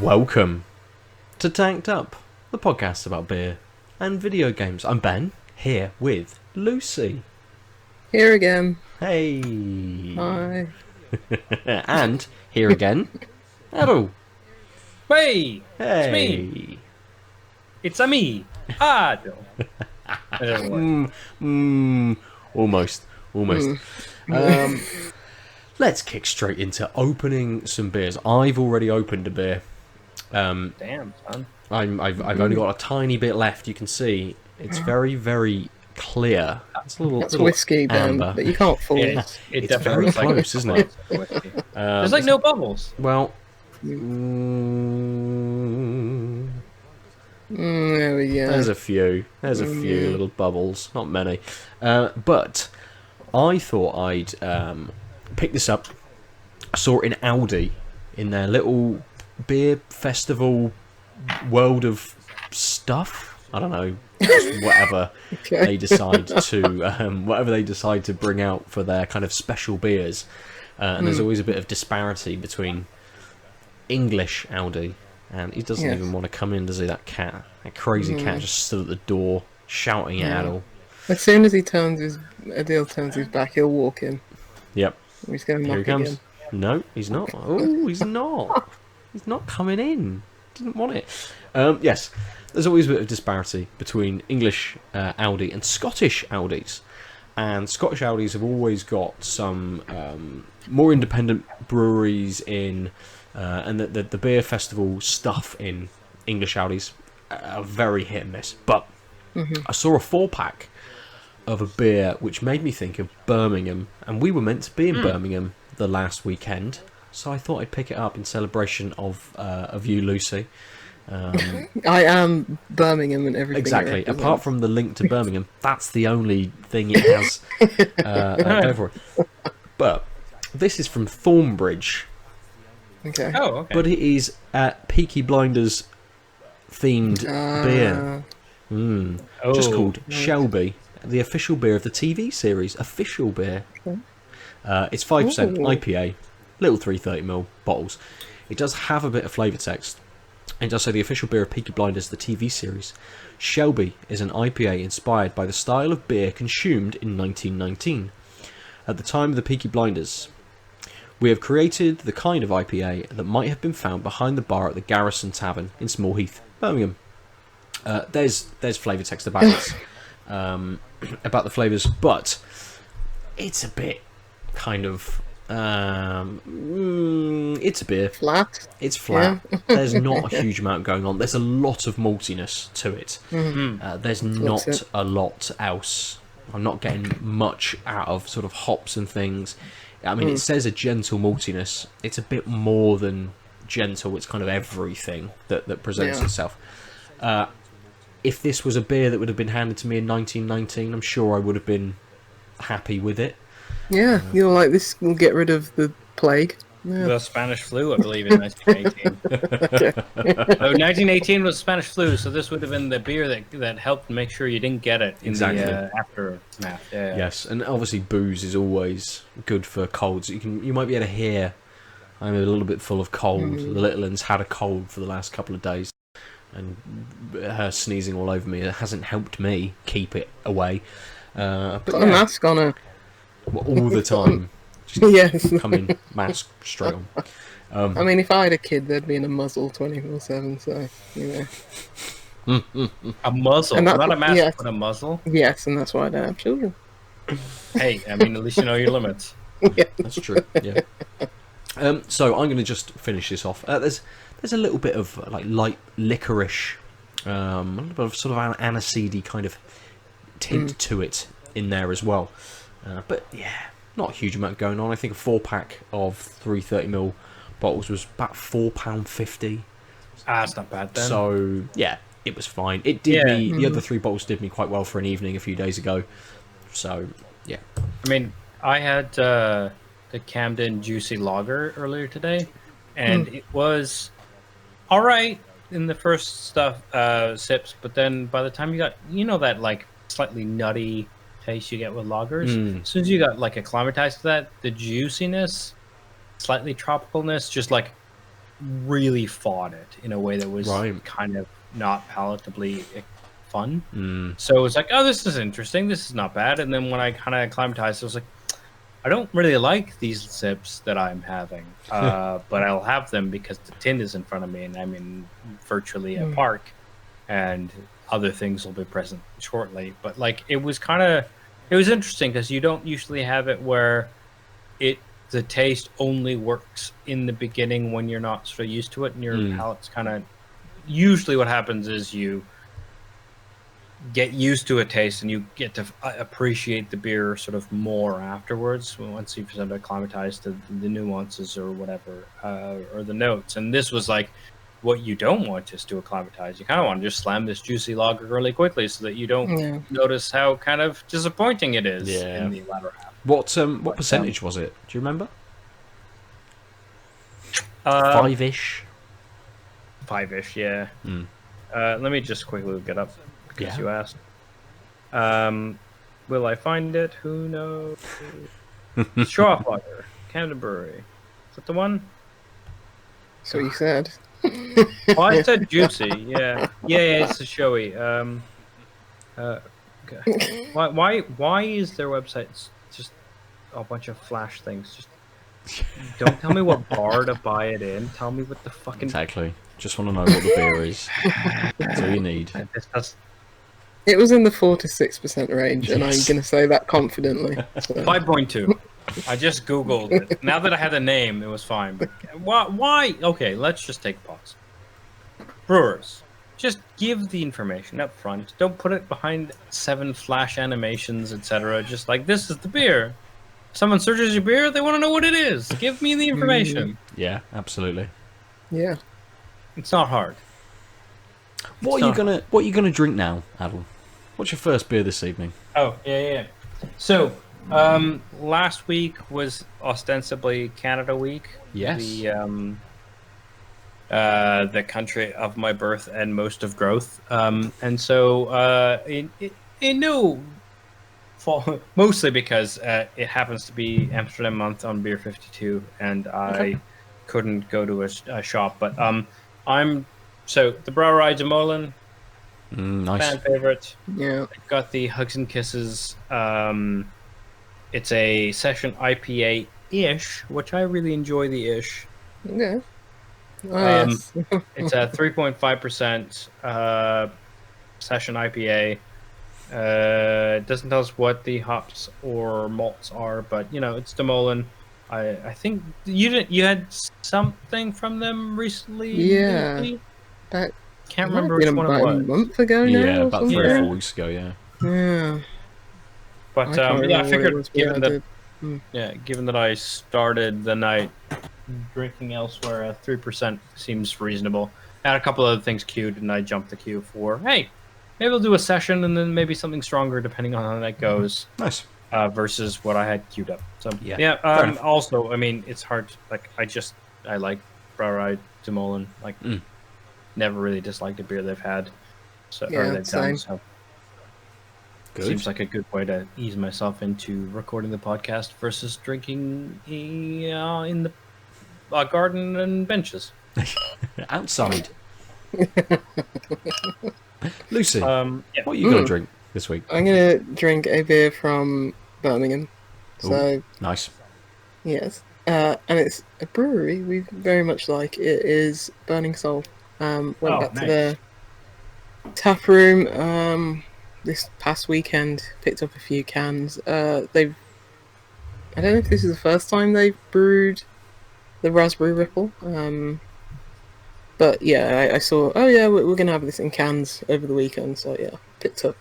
Welcome to Tanked Up, the podcast about beer and video games. I'm Ben, here with Lucy. Here again. Hey. Hi. And here again, Aadil. Hey, Hey. it's me. It's a me, Aadil. Almost. Let's kick straight into opening some beers. I've already opened a beer. Damn, son. I've only got a tiny bit left. You can see it's very, very clear. It's a That's whiskey, Ben, amber. but you can't fool It, us. it It's definitely very looks close, isn't it? whiskey. There's like no bubbles. Well, There we go. there's a few. There's a few little bubbles. Not many. But I thought I'd pick this up. I saw it in Aldi in their little beer festival world of stuff. I don't know, just whatever Okay. they decide to bring out for their kind of special beers. And there's always a bit of disparity between English Aldi, and he doesn't Yes. even want to come in, does he? That crazy cat just stood at the door shouting at Aadil. As soon as Aadil turns his back, he'll walk in. Yep, He's going to here he knock comes. again. No, he's not. Oh, he's not. He's not coming in. Didn't want it. Yes, there's always a bit of disparity between English Aldi and Scottish Aldis. And Scottish Aldis have always got some more independent breweries in, and the beer festival stuff in English Aldis are very hit and miss. But I saw a 4-pack of a beer which made me think of Birmingham, and we were meant to be in Birmingham the last weekend, so I thought I'd pick it up in celebration of you, Lucy. I am Birmingham and everything. Exactly. Apart from the link to Birmingham, that's the only thing it has going for it. But this is from Thornbridge, Okay. Oh, okay. but it is Peaky Blinders themed beer. Just called Shelby, the official beer of the TV series. Official beer. It's 5% IPA, little 330ml bottles. It does have a bit of flavour text. It does say the official beer of Peaky Blinders, the TV series. Shelby is an IPA inspired by the style of beer consumed in 1919. At the time of the Peaky Blinders, we have created the kind of IPA that might have been found behind the bar at the Garrison Tavern in Small Heath, Birmingham. There's flavour text about it, about the flavours, but it's a bit kind of it's a beer. Flat. It's flat. There's not a huge amount going on. There's a lot of maltiness to it. There's not a lot else. I'm not getting much out of sort of hops and things. I mean, it says a gentle maltiness. It's a bit more than gentle. It's kind of everything that presents itself. If this was a beer that would have been handed to me in 1919, I'm sure I would have been happy with it. Yeah, you're like, this will get rid of the plague. Yeah. The Spanish flu, I believe, in 1918. So 1918 was Spanish flu, so this would have been the beer that helped make sure you didn't get it in the aftermath. Yeah. Yes, and obviously booze is always good for colds. You might be able to hear I'm a little bit full of cold. The little one's had a cold for the last couple of days, and her sneezing all over me, it hasn't helped me keep it away. But Put a mask on her. all the time. Just Yes. come in, mask straight on. I mean, if I had a kid, they'd be in a muzzle 24/7, so, you know. A muzzle, And that- not a mask, yes. but a muzzle. Yes, and that's why I don't have children. Hey, I mean, at least you know your limits. That's true. Yeah. So I'm going to just finish this off. There's a little bit of like light licorice, a little bit of sort of an aniseedy kind of tint to it in there as well. But yeah, not a huge amount going on. I think a 4-pack of 330ml bottles was about £4.50. That's not bad then. So yeah, it was fine. It did me. The other 3 bottles did me quite well for an evening a few days ago. So yeah. I mean, I had the Camden Juicy Lager earlier today, and it was all right in the first sips, but then by the time you got, that like slightly nutty taste you get with lagers, as soon as you got like acclimatized to that, the juiciness, slightly tropicalness, just like really fought it in a way that was Right. kind of not palatably fun. So it was like, oh, this is interesting. This is not bad. And then when I kind of acclimatized, I was like, I don't really like these sips that I'm having, but I'll have them because the tin is in front of me and I'm in virtually a park, and other things will be present shortly. But like, it was interesting because you don't usually have it where the taste only works in the beginning when you're not sort of used to it, and your palate's kind of, usually what happens is you get used to a taste and you get to appreciate the beer sort of more afterwards once you've sort of acclimatized to the nuances or whatever, or the notes. And this was like what you don't want is to acclimatize. You kind of want to just slam this juicy lager really quickly so that you don't notice how kind of disappointing it is in the latter half. What percentage was it? Do you remember? 5-ish? 5-ish, yeah. Let me just quickly look it up because you asked. Will I find it? Who knows? Show off lager, Camden Brewery. Is that the one? So you said. Oh, I said juicy. Yeah, it's a showy. Okay. Why is their website just a bunch of flash things? Just don't tell me what bar to buy it in. Tell me what the fucking Exactly. Just want to know what the beer is. That's all you need. It was in the 4 to 6% range, and I'm going to say that confidently. So. 5.2. I just googled it. Now that I had the name, it was fine. But why? Okay, let's just take a pause. Brewers, just give the information up front. Don't put it behind 7 flash animations, etc. Just like, this is the beer. Someone searches your beer, they want to know what it is. Give me the information. Yeah, absolutely. Yeah. It's not hard. What are you gonna drink now, Aadil? What's your first beer this evening? Oh, yeah. So, last week was ostensibly Canada Week. Yes. The country of my birth and most of growth. And so, in no fault, mostly because it happens to be Amsterdam month on Beer 52, and I couldn't go to a shop. But the Brouwerij De Molen. Nice. Fan favorite. Yeah. I've got the Hugs and Kisses. It's a session IPA-ish, which I really enjoy the ish. Yeah. Oh, yes. It's a 3.5% session IPA. It doesn't tell us what the hops or malts are, but it's De Molen. I think you had something from them recently. Yeah. Maybe? That Can't remember which one it was. A month ago now. Yeah, about 3 or 4 Yeah. weeks ago. Yeah. Yeah. But I figured given that I started the night drinking elsewhere, 3% seems reasonable. I had a couple other things queued, and I jumped the queue for, hey, maybe we'll do a session and then maybe something stronger depending on how that goes. Nice. Versus what I had queued up. So yeah. Also, I mean, it's hard. Like I like Brouwerij De Molen. Like, never really disliked a beer they've had. So they've done. So good. Seems like a good way to ease myself into recording the podcast versus drinking in the garden and benches. Outside. Lucy, what are you going to drink this week? I'm going to drink a beer from Birmingham. So nice. Yes. And it's a brewery we very much like. It is Burning Soul. Went back to their tap room this past weekend, picked up a few cans. I don't know if this is the first time they've brewed the Raspberry Ripple. But yeah, I saw, we're going to have this in cans over the weekend. So yeah, picked up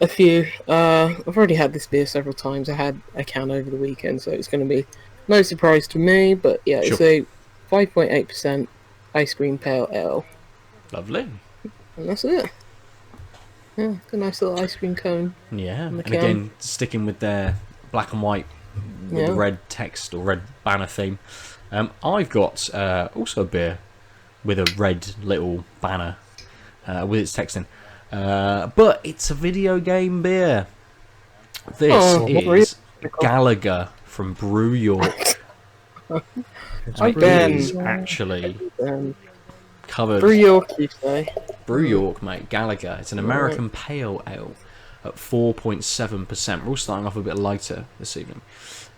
a few. I've already had this beer several times. I had a can over the weekend, so it's going to be no surprise to me. But yeah, It's a 5.8% ice cream pale ale. Lovely. And that's it. Yeah, a nice little ice cream cone. Yeah, and again, sticking with their black and white with the red text or red banner theme. I've got also a beer with a red little banner with its texting. But it's a video game beer. This is Galaga from Brew York. Is actually covered. Brew York, you say? Brew York, mate. Galaga. It's an American pale ale at 4.7%. We're all starting off a bit lighter this evening.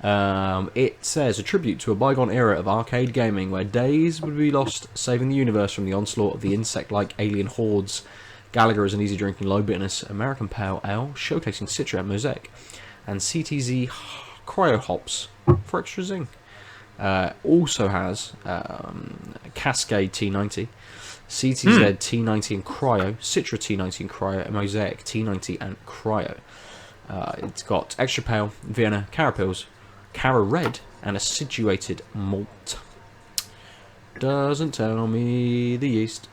It says, a tribute to a bygone era of arcade gaming where days would be lost saving the universe from the onslaught of the insect-like alien hordes. Galaga is an easy-drinking, low-bitterness American pale ale showcasing Citra and Mosaic and CTZ cryo hops for extra zing. Also has Cascade T90, CTZ T90 and Cryo, Citra T90 and Cryo, Mosaic T90 and Cryo. It's got extra pale, Vienna, Carapils, Cara Red, and acidulated malt. Doesn't tell me the yeast.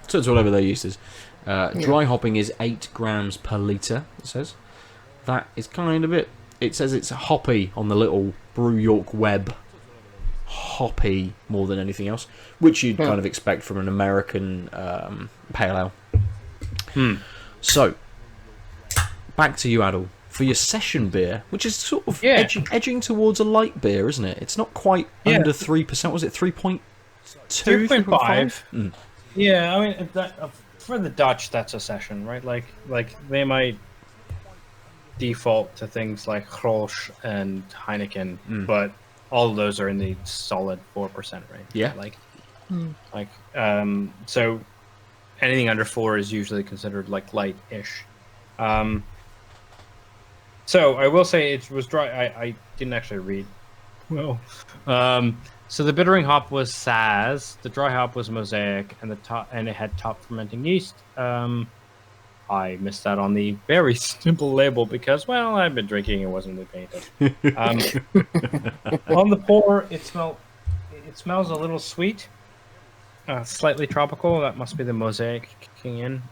So it's whatever their yeast is. Dry hopping is 8 grams per litre, it says. That is kind of it. It says it's hoppy on the little Brew York web. Hoppy more than anything else, which you'd kind of expect from an American pale ale. So, back to you, Aadil. For your session beer, which is sort of edging towards a light beer, isn't it? It's not quite under 3%. Was it 3.2? 3.5. Yeah, I mean, for the Dutch, that's a session, right? Like they might default to things like Grolsch and Heineken, but all of those are in the solid 4% range. Yeah. So anything under 4 is usually considered like light-ish. So I will say it was dry. I didn't actually read well. So the bittering hop was Saz, the dry hop was Mosaic, and it had top fermenting yeast. I missed that on the very simple label because, well, I've been drinking and wasn't really paying attention. On the pour, it smells a little sweet, slightly tropical. That must be the Mosaic kicking in.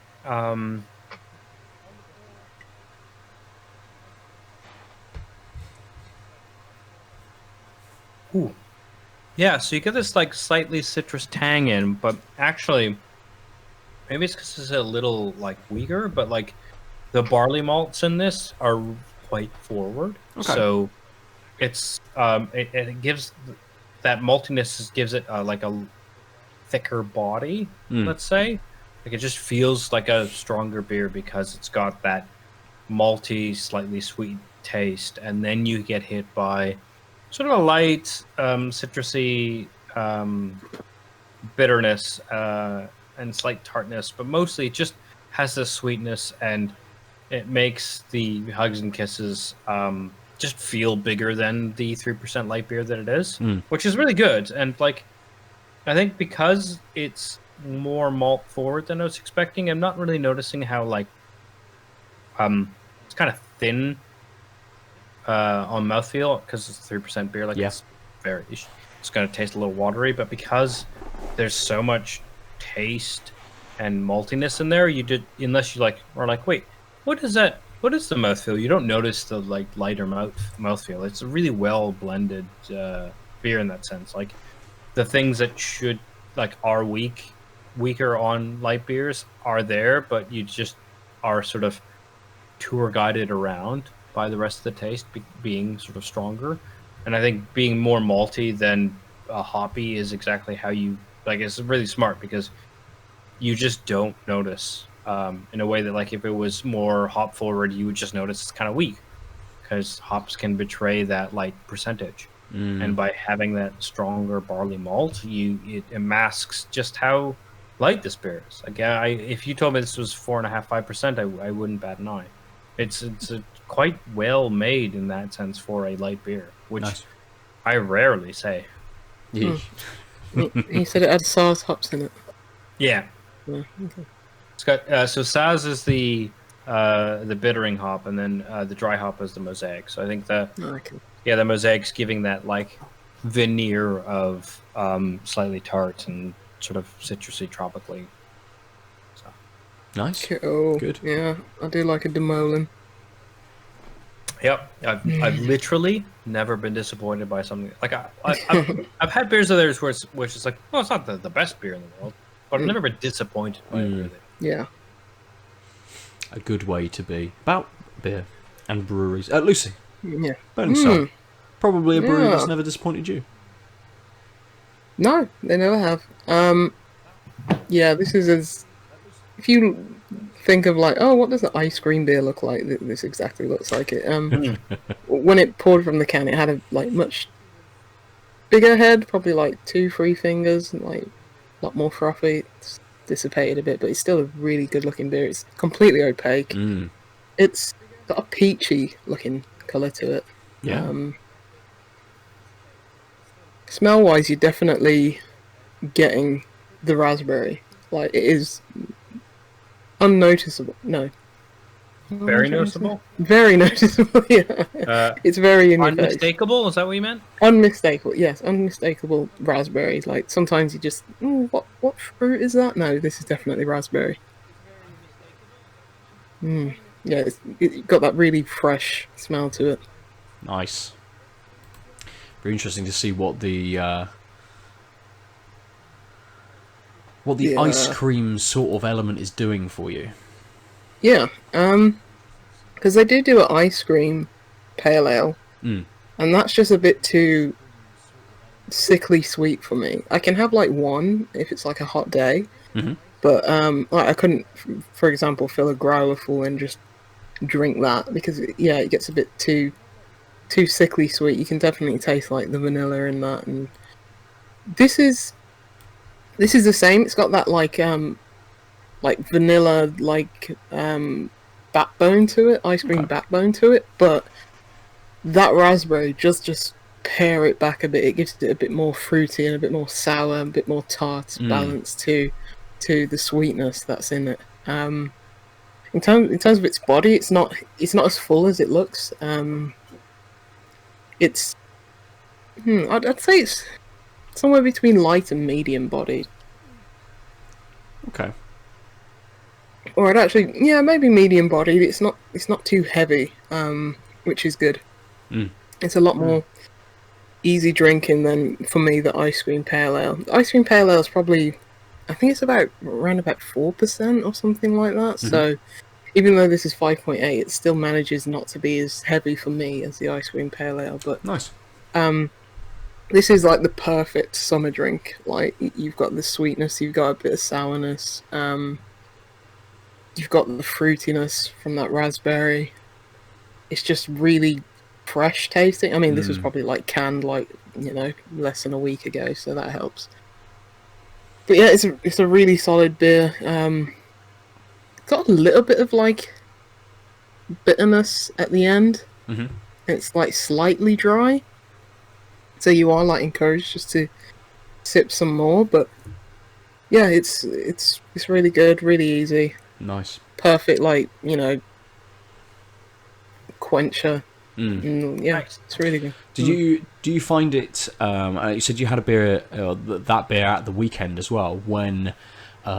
Ooh. Yeah, so you get this like slightly citrus tang in, but actually, maybe it's because it's a little like weaker, but like the barley malts in this are quite forward. Okay. So it's it gives that maltiness gives it like a thicker body. Let's say, like it just feels like a stronger beer because it's got that malty, slightly sweet taste, and then you get hit by sort of a light, citrusy bitterness and slight tartness, but mostly it just has this sweetness, and it makes the Hugs and Kisses just feel bigger than the 3% light beer that it is, which is really good. And like, I think because it's more malt forward than I was expecting, I'm not really noticing how like it's kind of thin on mouthfeel because it's 3% beer. Like it's going to taste a little watery, but because there's so much taste and maltiness in there, unless you like are like, wait, what is that? What is the mouthfeel? You don't notice the like lighter mouthfeel. It's a really well blended beer in that sense. Like the things that should like are weaker on light beers are there, but you just are sort of tour guided around by the rest of the taste being sort of stronger. And I think being more malty than hoppy is exactly how you like. It's really smart because you just don't notice in a way that like if it was more hop forward, you would just notice it's kind of weak because hops can betray that light percentage. And by having that stronger barley malt, it masks just how light this beer is. Like if you told me this was 4.5-5%, I wouldn't bat an eye. It's a quite well made in that sense for a light beer, which I rarely say. You said it had Saz hops in it. Yeah. Okay. It's got so Saz is the bittering hop, and then the dry hop is the Mosaic. So I think the Mosaic's giving that like veneer of slightly tart and sort of citrusy tropically. So. Nice. Oh, good. Yeah, I do like a De Molen. Yep, I've literally never been disappointed by something. Like I've had beers of theirs which is like, well, it's not the best beer in the world, but I've never been disappointed by it. Really. Yeah. A good way to be about beer and breweries. Lucy. Yeah. Burning Soul. Probably a brewery that's never disappointed you. No, they never have. Yeah, this is as... If you think of like, oh, what does the ice cream beer look like? This exactly looks like it. When it poured from the can, it had a much bigger head, probably like 2-3 fingers, and like a lot more frothy. It's dissipated a bit, but it's still a really good looking beer. It's completely opaque. It's got a peachy looking colour to it. Yeah. Smell wise, you're definitely getting the raspberry. Like, it is unnoticeable. No. Very noticeable? Very noticeable, yeah. It's very in your face. Unmistakable? Is that what you meant? Unmistakable, yes. Unmistakable raspberries. Like, sometimes you just, what fruit is that? No, this is definitely raspberry. Yeah, it's got that really fresh smell to it. Nice. Very interesting to see what the ice cream sort of element is doing for you. Yeah, because they do an ice cream pale ale, and that's just a bit too sickly sweet for me. I can have like one if it's like a hot day, but like I couldn't, for example, fill a growler full and just drink that because it gets a bit too sickly sweet. You can definitely taste like the vanilla in that, and this is the same. It's got that like vanilla backbone to it, ice cream backbone to it, but that raspberry just pare it back a bit. It gives it a bit more fruity and a bit more sour, a bit more tart balance to the sweetness that's in it. In terms of its body, it's not as full as it looks. It's I'd say it's somewhere between light and medium bodied. Okay. Or it actually, maybe medium bodied. It's not too heavy, which is good. It's a lot more easy drinking than, for me, the ice cream pale ale. The ice cream pale ale is probably, I think it's around about 4% or something like that. So even though this is 5.8, it still manages not to be as heavy for me as the ice cream pale ale. But nice. This is like the perfect summer drink. Like, you've got the sweetness, you've got a bit of sourness, you've got the fruitiness from that raspberry. It's just really fresh tasting. I mean, this was probably like canned, like, less than a week ago, so that helps. But yeah, it's a really solid beer. Got a little bit of like bitterness at the end. It's like slightly dry, so you are like encouraged just to sip some more. But yeah, it's really good, really easy. Nice. Perfect, like, quencher. Nice. It's really good. Do you find it? You said you had a beer, that beer at the weekend as well, when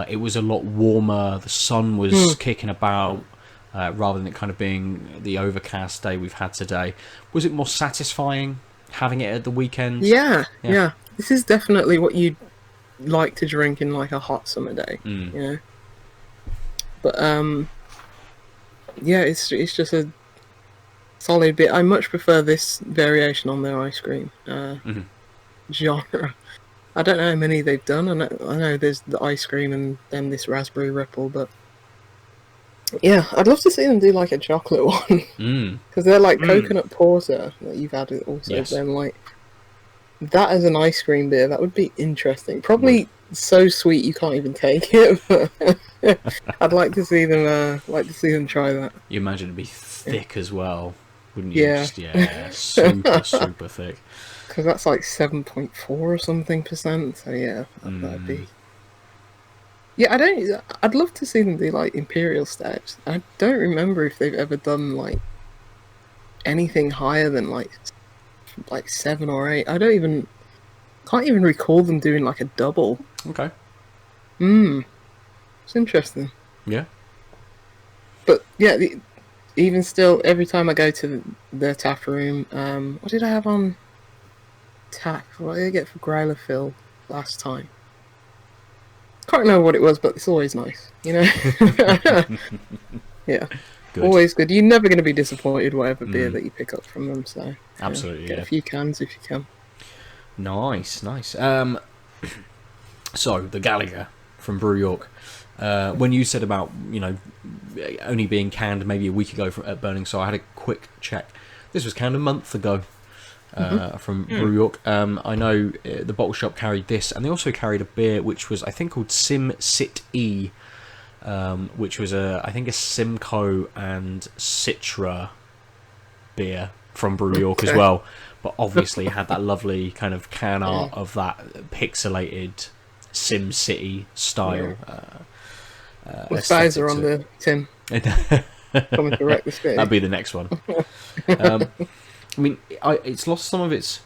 it was a lot warmer. The sun was kicking about, rather than it kind of being the overcast day we've had today. Was it more satisfying having it at the weekend? Yeah. This is definitely what you'd like to drink in like a hot summer day. But it's just a solid bit. I much prefer this variation on their ice cream genre. I don't know how many they've done. I know there's the ice cream and then this raspberry ripple, but yeah, I'd love to see them do like a chocolate one because they're like coconut porter that you've added also. Yes. Then like that as an ice cream beer, that would be interesting. Probably so sweet you can't even take it. But I'd like to see them try that. You imagine it'd be thick as well, wouldn't you? Yeah. Super thick. Because that's like 7.4 or something %. So yeah, that'd be. Yeah, I'd love to see them do like imperial stouts. I don't remember if they've ever done like anything higher than like 7 or 8. Can't even recall them doing like a double. Okay. It's interesting. Yeah. But yeah, even still, every time I go to their tap room, what did I have on tap? What did I get for growler fill last time? Can't remember what it was, but it's always nice, Yeah. Always good. You're never going to be disappointed whatever beer that you pick up from them. So absolutely, get a few cans if you can. Nice. So the Galaga from Brew York. When you said about only being canned maybe a week ago at Burning Soul, I had a quick check. This was canned a month ago from Brew York. I know the bottle shop carried this, and they also carried a beer which was I think called Sim Sit E, which was I think a Simcoe and Citra beer from Brew York as well. But obviously had that lovely kind of can art of that pixelated Sim City style. What size are on the tin? Coming to wreck the city. That'd be the next one. I mean, it's lost some of its.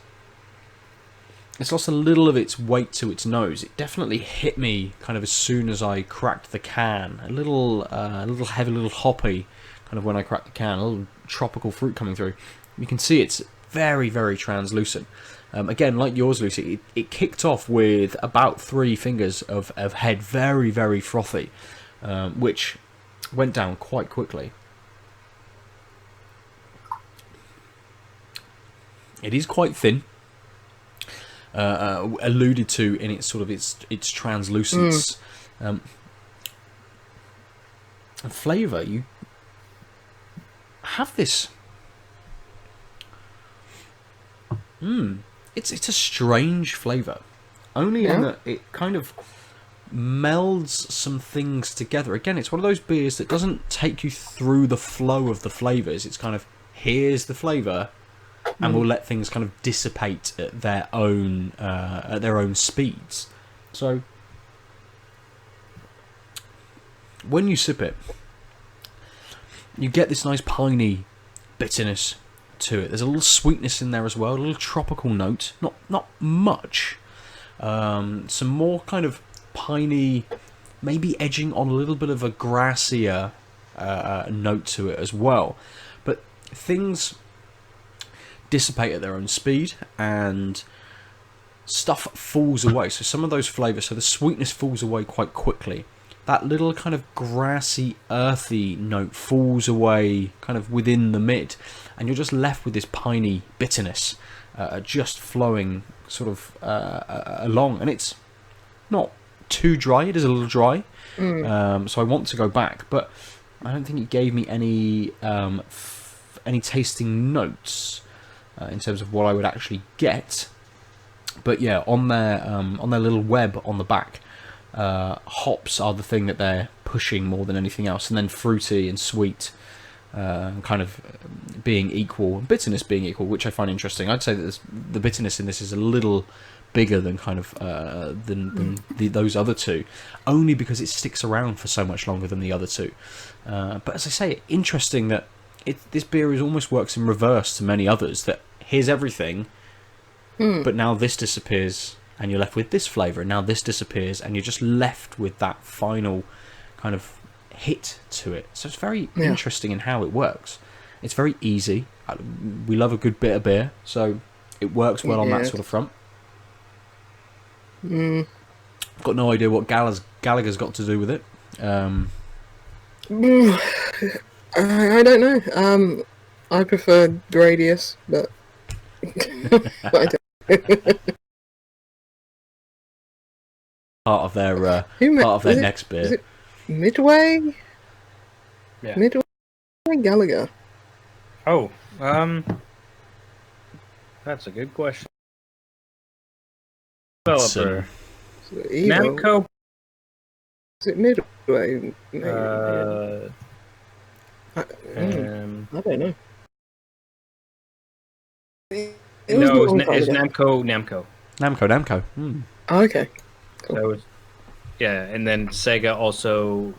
It's lost a little of its weight to its nose. It definitely hit me kind of as soon as I cracked the can. A little heavy, a little hoppy, kind of when I cracked the can. A little tropical fruit coming through. You can see it's very, very translucent. Again, like yours, Lucy, it kicked off with about 3 fingers of head, very, very frothy, which went down quite quickly. It is quite thin, alluded to in its sort of its translucence. And flavour, you have this. It's a strange flavour, only in that it kind of melds some things together. Again, it's one of those beers that doesn't take you through the flow of the flavours. It's kind of, here's the flavour, and we'll let things kind of dissipate at their own speeds. So when you sip it, you get this nice piney bitterness to it. There's a little sweetness in there as well, a little tropical note, not much. Some more kind of piney, maybe edging on a little bit of a grassier note to it as well. But things dissipate at their own speed and stuff falls away. So some of those flavours, so the sweetness falls away quite quickly. That little kind of grassy, earthy note falls away kind of within the mid, and you're just left with this piney bitterness just flowing sort of along. And it's not too dry, it is a little dry, so I want to go back, but I don't think it gave me any tasting notes in terms of what I would actually get. But yeah, on their little web on the back, hops are the thing that they're pushing more than anything else, and then fruity and sweet kind of being equal, bitterness being equal, which I find interesting. I'd say that the bitterness in this is a little bigger than kind of those other two, only because it sticks around for so much longer than the other two. But as I say, interesting that this beer almost works in reverse to many others, that here's everything, but now this disappears and you're left with this flavour, and now this disappears and you're just left with that final kind of hit to it. So it's very interesting in how it works. It's very easy. We love a good bit of beer, so it works well on that sort of front. I've got no idea what Galaga's got to do with it. I don't know. I prefer Radius, but I don't. Part of their next beer. Is it Midway? Yeah. Midway Galaga. Oh, that's a good question. Developer. Namco. Is it Midway? I don't know. No, it's Namco. Namco. Oh, okay. Cool. So yeah, and then Sega also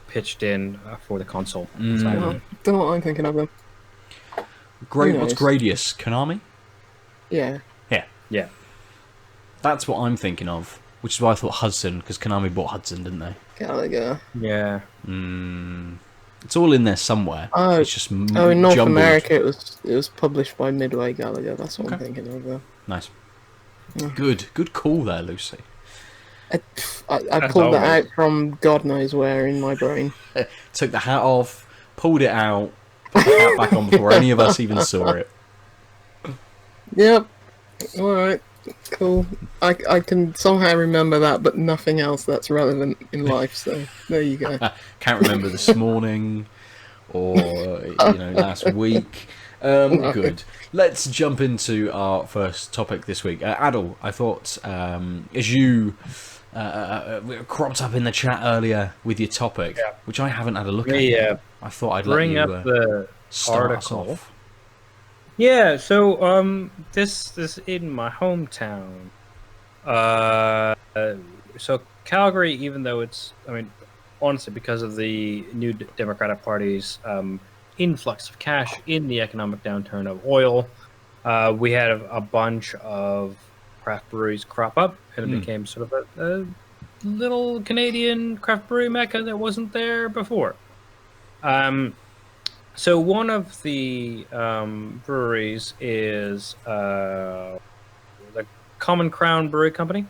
pitched in for the console. Don't know what I'm thinking of them. What's Gradius? Konami? Yeah. That's what I'm thinking of, which is why I thought Hudson, because Konami bought Hudson, didn't they? Galaga. Yeah. It's all in there somewhere. It's just in North jumbled. America it was published by Midway Galaga. That's what I'm thinking of. Nice. Good call there, Lucy. I pulled that out from God knows where in my brain. Took the hat off, pulled it out, put the cap back on before any of us even saw it. Yep. All right. Cool. I can somehow remember that, but nothing else that's relevant in life. So there you go. Can't remember this morning or last week. Good. Let's jump into our first topic this week. Aadil, I thought as you cropped up in the chat earlier with your topic, which I haven't had a look at. I thought I'd bring let you up the start article. us off. Yeah, so this is in my hometown. So Calgary, even though it's, honestly, because of the new Democratic Party's influx of cash in the economic downturn of oil, we had a bunch of craft breweries crop up, and it became sort of a little Canadian craft brewery mecca that wasn't there before. So one of the breweries is the Common Crown Brewing Company,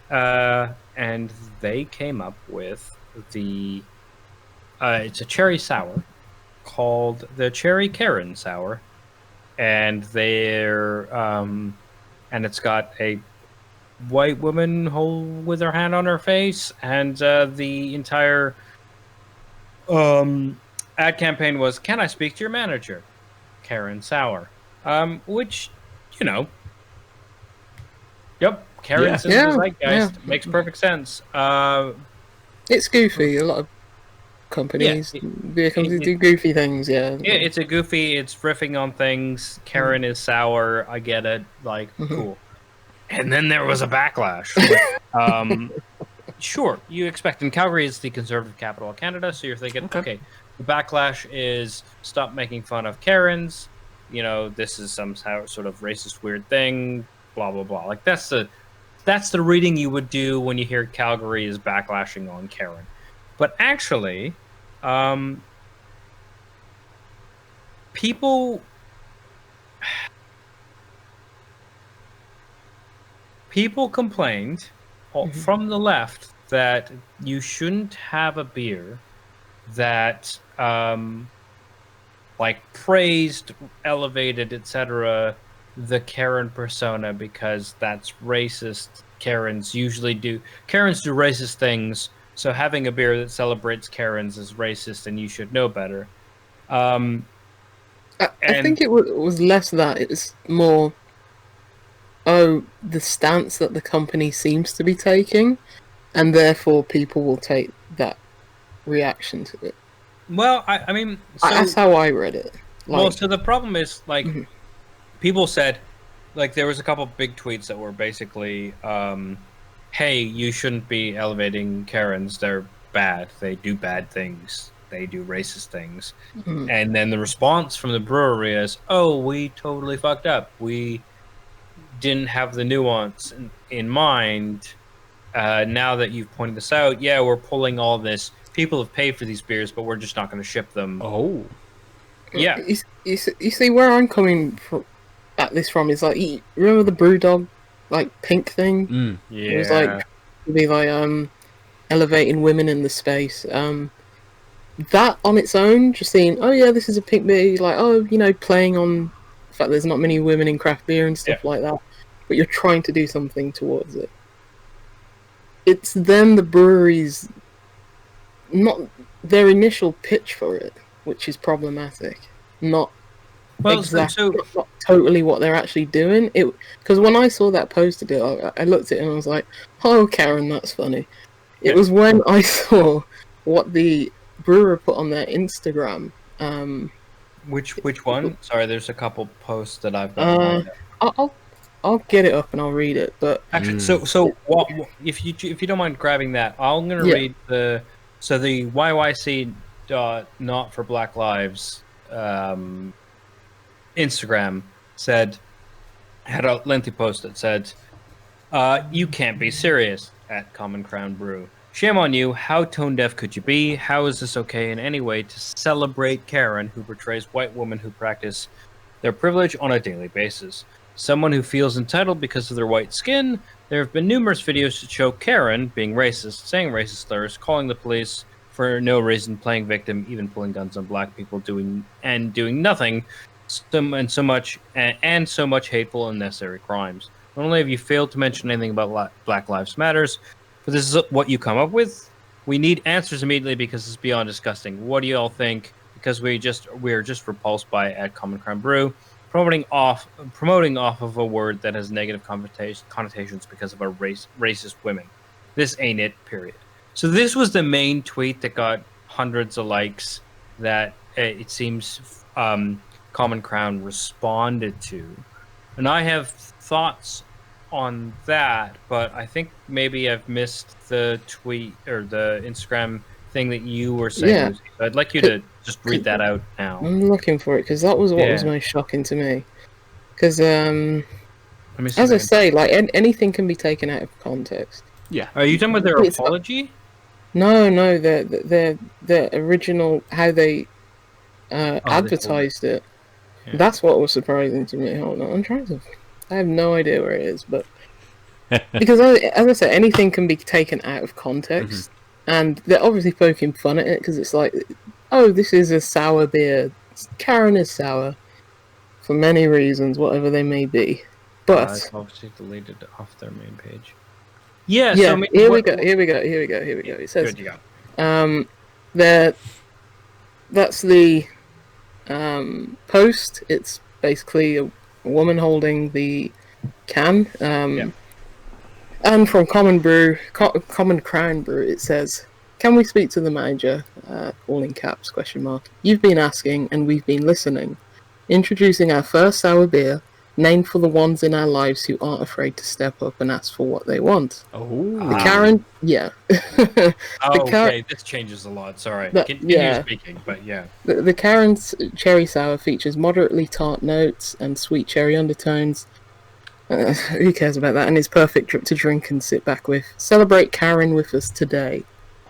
and they came up with it's a cherry sour called the Cherry Karen Sour, and and it's got a white woman with her hand on her face, and the entire ad campaign was, "Can I speak to your manager, Karen Sauer?" Which, Karen's in the zeitgeist. Makes perfect sense. It's goofy. A lot of companies, beer companies do goofy things. Yeah, it's a goofy. It's riffing on things. Karen is sour. I get it. Cool. And then there was a backlash. Sure, you expect. And Calgary is the conservative capital of Canada, so you're thinking, okay, the backlash is stop making fun of Karens. This is some sort of racist weird thing. Blah blah blah. That's the reading you would do when you hear Calgary is backlashing on Karen. But actually, people complained from the left that you shouldn't have a beer that praised, elevated, etc. the Karen persona, because that's racist. Karens do racist things, so having a beer that celebrates Karens is racist, and you should know better. I think it was less that. It's more, the stance that the company seems to be taking, and therefore people will take that reaction to it. Well, that's how I read it. So the problem is, people said, there was a couple big tweets that were basically, hey, you shouldn't be elevating Karens. They're bad. They do bad things. They do racist things. And then the response from the brewery is, oh, we totally fucked up. We didn't have the nuance in mind. Now that you've pointed this out, we're pulling all this. People have paid for these beers, but we're just not going to ship them. Oh. Yeah. You see where I'm coming at this from is remember the Brewdog pink thing? Yeah. It was elevating women in the space. That on its own, just seeing, this is a pink beer, playing on the fact there's not many women in craft beer and stuff like that, but you're trying to do something towards it. It's then the breweries, not their initial pitch for it, which is problematic. Not totally what they're actually doing. Because when I saw that posted, I looked at it and I was like, "Oh, Karen, that's funny." It was when I saw what the brewer put on their Instagram. Which one? Sorry, there's a couple posts that I've got. I'll get it up and I'll read it. But actually, so what, if you don't mind grabbing that, I'm gonna read the YYC Not for Black Lives Instagram had a lengthy post that said, "You can't be serious at Common Crown Brew. Shame on you. How tone deaf could you be? How is this okay in any way to celebrate Karen, who portrays white women who practice their privilege on a daily basis? Someone who feels entitled because of their white skin. There have been numerous videos to show Karen being racist, saying racist slurs, calling the police for no reason, playing victim, even pulling guns on black people, doing nothing, so much hateful and unnecessary crimes. Not only have you failed to mention anything about Black Lives Matters, but this is what you come up with. We need answers immediately because it's beyond disgusting. What do you all think? Because we're just repulsed by at Common Crown Brew, promoting off of a word that has negative connotations because of our racist women. This ain't it. Period. So this was the main tweet that got hundreds of likes. That it seems Common Crown responded to, and I have thoughts on that, but I think maybe I've missed the tweet or the Instagram thing that you were saying. Yeah. So I'd like you to just read that out now. I'm looking for it because that was what was most shocking to me. Because as I say, like anything can be taken out of context. Yeah. Are you talking about their apology? No, the original how they advertised it. Yeah. That's what was surprising to me. Hold on, I have no idea where it is, but because as I said, anything can be taken out of context, and they're obviously poking fun at it because it's like, oh, this is a sour beer. Karen is sour for many reasons, whatever they may be. But it's obviously deleted off their main page. Yeah. Yeah. So, I mean, here we go. It says, good, you go. that's the post. It's basically a woman holding the can. And from Common Crown Brew, it says, "Can we speak to the manager?" All in caps, question mark. "You've been asking, and we've been listening. Introducing our first sour beer, named for the ones in our lives who aren't afraid to step up and ask for what they want." Oh. The Karen, yeah. Okay, this changes a lot. Sorry. Continue speaking, but yeah. The Karen's cherry sour features moderately tart notes and sweet cherry undertones. Who cares about that? And it's perfect to drink and sit back with. Celebrate Karen with us today.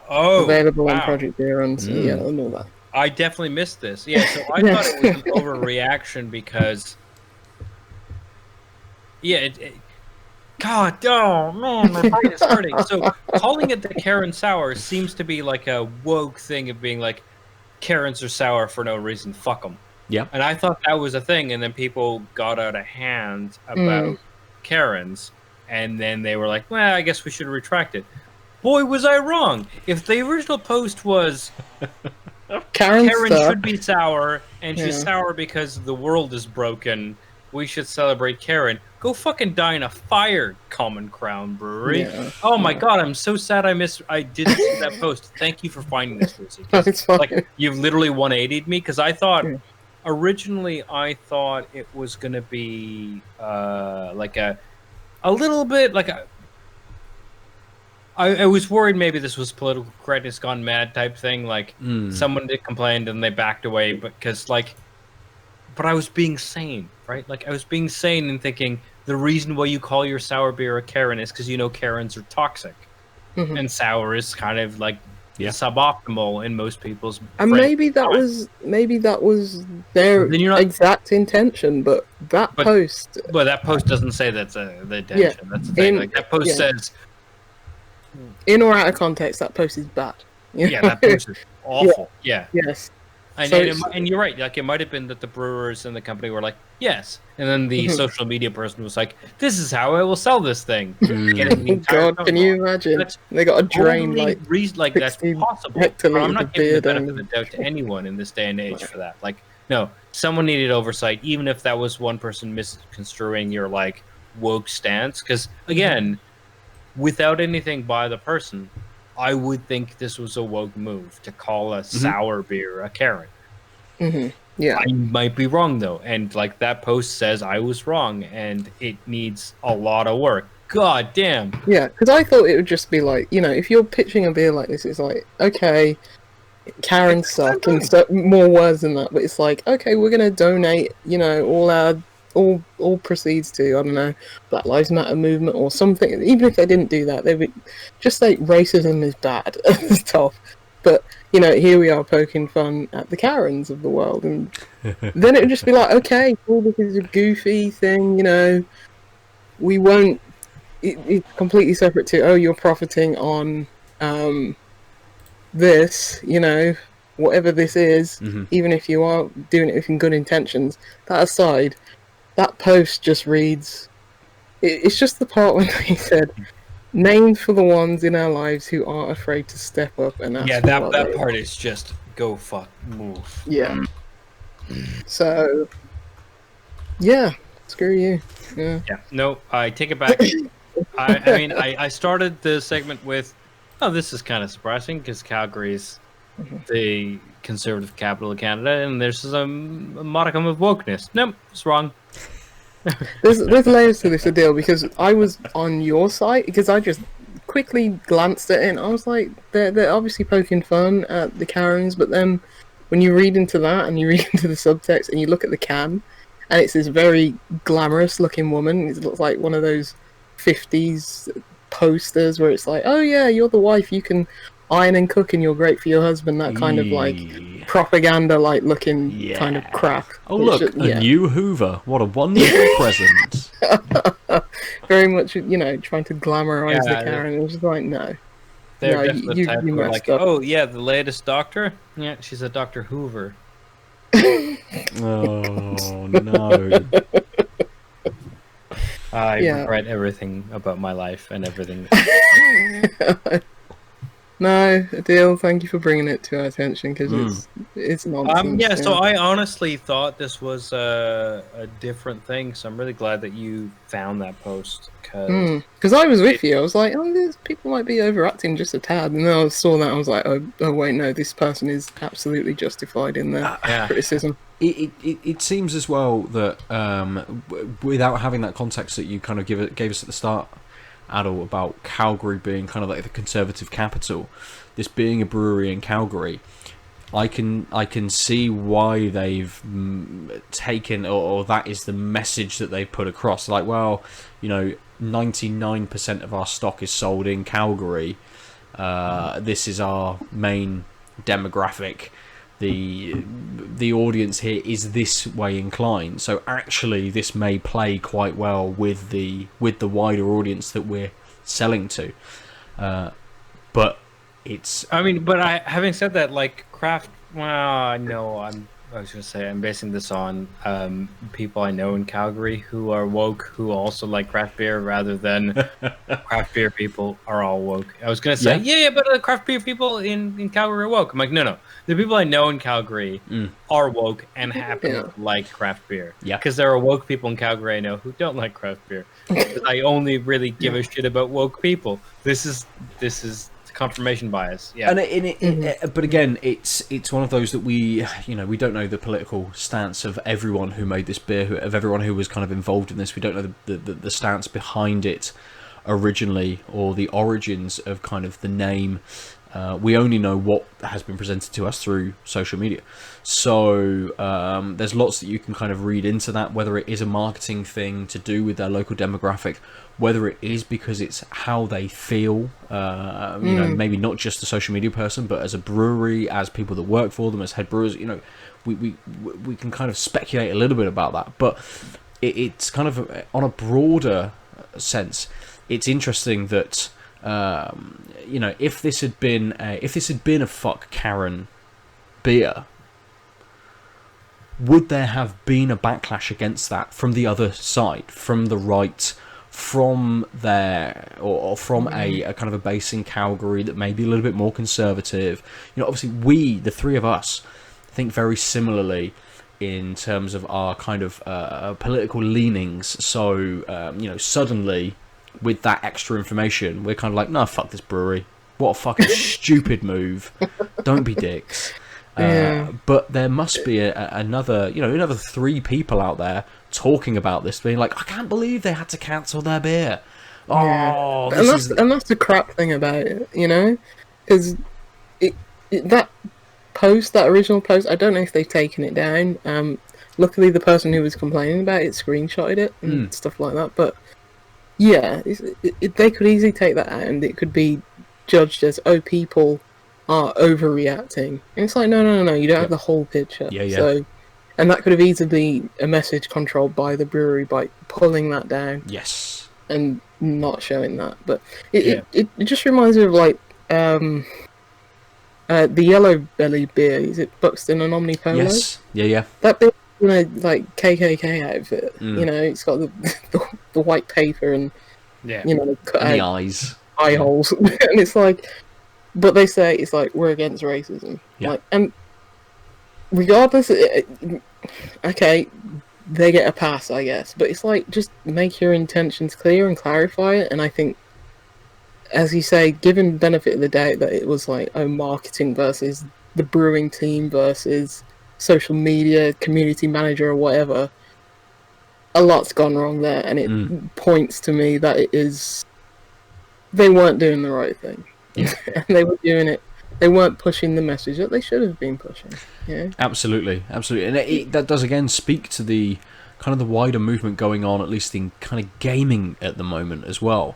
Oh, available on Project Beer and and all that. I definitely missed this. Yeah, so I thought it was an overreaction because, God, oh man, my brain is hurting. So calling it the Karen Sour seems to be like a woke thing of being like, Karens are sour for no reason, fuck them. Yeah. And I thought that was a thing, and then people got out of hand about Karens, and then they were like, well, I guess we should retract it. Boy, was I wrong. If the original post was Karen should be sour, and she's sour because the world is broken, we should celebrate Karen. Go fucking die in a fire, Common Crown Brewery. Yeah. Oh my god, I'm so sad I didn't see that post. Thank you for finding this, Lucy. Like, you've literally 180'd me, because I thought, originally I thought it was going to be like a little bit like a... I was worried maybe this was political correctness gone mad type thing. Like, someone did complain and they backed away, but I was being sane, right? Like, I was being sane and thinking the reason why you call your sour beer a Karen is because you know Karens are toxic, and sour is kind of like suboptimal in most people's. And maybe that was their exact intention, but that post doesn't say that's the intention. Yeah, that's the thing. Like, that post says, in or out of context, that post is bad. Yeah, that post is awful. Yeah. Yes. And you're right. Like, it might have been that the brewers and the company were like, yes, and then the social media person was like, "This is how I will sell this thing." God, can you imagine? They got a drain that's possible. I'm not giving the benefit of the doubt to anyone in this day and age for that. Like, no, someone needed oversight, even if that was one person misconstruing your like woke stance. Because again, without anything by the person, I would think this was a woke move to call a sour beer a Karen. Yeah, I might be wrong though, and like that post says I was wrong, and it needs a lot of work. God damn. Yeah, because I thought it would just be like, if you're pitching a beer like this, it's like, okay, Karen suck and more words than that, but it's like, okay, we're gonna donate, all proceeds to, I don't know, Black Lives Matter movement or something. Even if they didn't do that, they would just say racism is bad at the top. But, here we are poking fun at the Karens of the world. And then it would just be like, okay, cool, this is a goofy thing, we won't... It's completely separate to, you're profiting on this, whatever this is, Mm-hmm. even if you are doing it with good intentions, that aside, that post just reads. It's just the part when they said, "Names for the ones in our lives who aren't afraid to step up and ask." Yeah, for what that they part want." is just go fuck move. Yeah. So, yeah, screw you. Yeah. Yeah, no, I take it back. I mean, I started the segment with, oh, this is kind of surprising because Calgary's the conservative capital of Canada, and there's a modicum of wokeness. Nope, it's wrong. There's layers to this deal because I was on your site because I just quickly glanced at it and I was like, they're obviously poking fun at the Karens, but then when you read into that and you read into the subtext and you look at the can, and it's this very glamorous looking woman. It looks like one of those 50s posters where it's like, oh yeah, you're the wife, you can iron and cook and you're great for your husband. That kind of like propaganda like looking kind of crap. Oh look, just, a new Hoover. What a wonderful present. Very much, trying to glamorize the Karen. It was just like, no. They're No, definitely you type of messed like, up. oh yeah, the latest doctor. Yeah, she's a Dr. Hoover. Oh no. I regret everything about my life and everything. No, Aadil, thank you for bringing it to our attention because it's nonsense. Yeah, so I honestly thought this was a different thing, so I'm really glad that you found that post. Because I was with you, I was like, oh, these people might be overacting just a tad, and then I saw that, I was like, oh wait, no, this person is absolutely justified in their criticism. It seems as well that without having that context that you kind of gave us at the start, Aadil, about Calgary being kind of like the conservative capital, this being a brewery in Calgary, I can see why they've taken, or that is the message that they put across. Like, well, 99% of our stock is sold in Calgary. This is our main demographic. The audience here is this way inclined, so actually this may play quite well with the wider audience that we're selling to, but it's having said that, like craft, well, no, I was gonna say I'm basing this on people I know in Calgary who are woke, who also like craft beer, rather than craft beer people are all woke. I was gonna say but the craft beer people in Calgary are woke. I'm like, no, the people I know in Calgary are woke and happen to like craft beer. Yeah, because there are woke people in Calgary I know who don't like craft beer. I only really give a shit about woke people. This is confirmation bias. Yeah, and but again, it's one of those that we don't know the political stance of everyone who made this beer, of everyone who was kind of involved in this. We don't know the stance behind it originally, or the origins of kind of the name. We only know what has been presented to us through social media. So there's lots that you can kind of read into that, whether it is a marketing thing to do with their local demographic, whether it is because it's how they feel, maybe not just a social media person, but as a brewery, as people that work for them, as head brewers, we can kind of speculate a little bit about that. But it's kind of on a broader sense, it's interesting that if this had been a fuck Karen beer, would there have been a backlash against that from the other side, from the right, from there, or from a kind of a base in Calgary that may be a little bit more conservative? Obviously we, the three of us, think very similarly in terms of our kind of political leanings. So suddenly, with that extra information, we're kind of like, no, fuck this brewery. What a fucking stupid move. Don't be dicks. But there must be another 3 people out there talking about this, being like, I can't believe they had to cancel their beer. Oh, and that's the crap thing about it, because that original post, I don't know if they've taken it down. Luckily, the person who was complaining about it screenshotted it and stuff like that. But yeah, they could easily take that out, and it could be judged as, people are overreacting. And it's like, no, you don't have the whole picture. Yeah. So, and that could have easily been a message controlled by the brewery by pulling that down. Yes. And not showing that. But it just reminds me of like The yellow belly beer, is it Buxton and Omnipolo? Yes. Yeah. That beer, like KKK outfit. It's got the white paper and cut and the out eyes, eye holes, and it's like, but they say it's like we're against racism. Yeah. And regardless, okay, they get a pass, I guess. But it's like, just make your intentions clear and clarify it. And I think, as you say, given benefit of the doubt that it was like, marketing versus the brewing team versus social media, community manager or whatever, a lot's gone wrong there. And it points to me that they weren't doing the right thing. Yeah. And they were doing it. They weren't pushing the message that they should have been pushing. Yeah, absolutely. And that does again speak to the kind of the wider movement going on, at least in kind of gaming at the moment as well,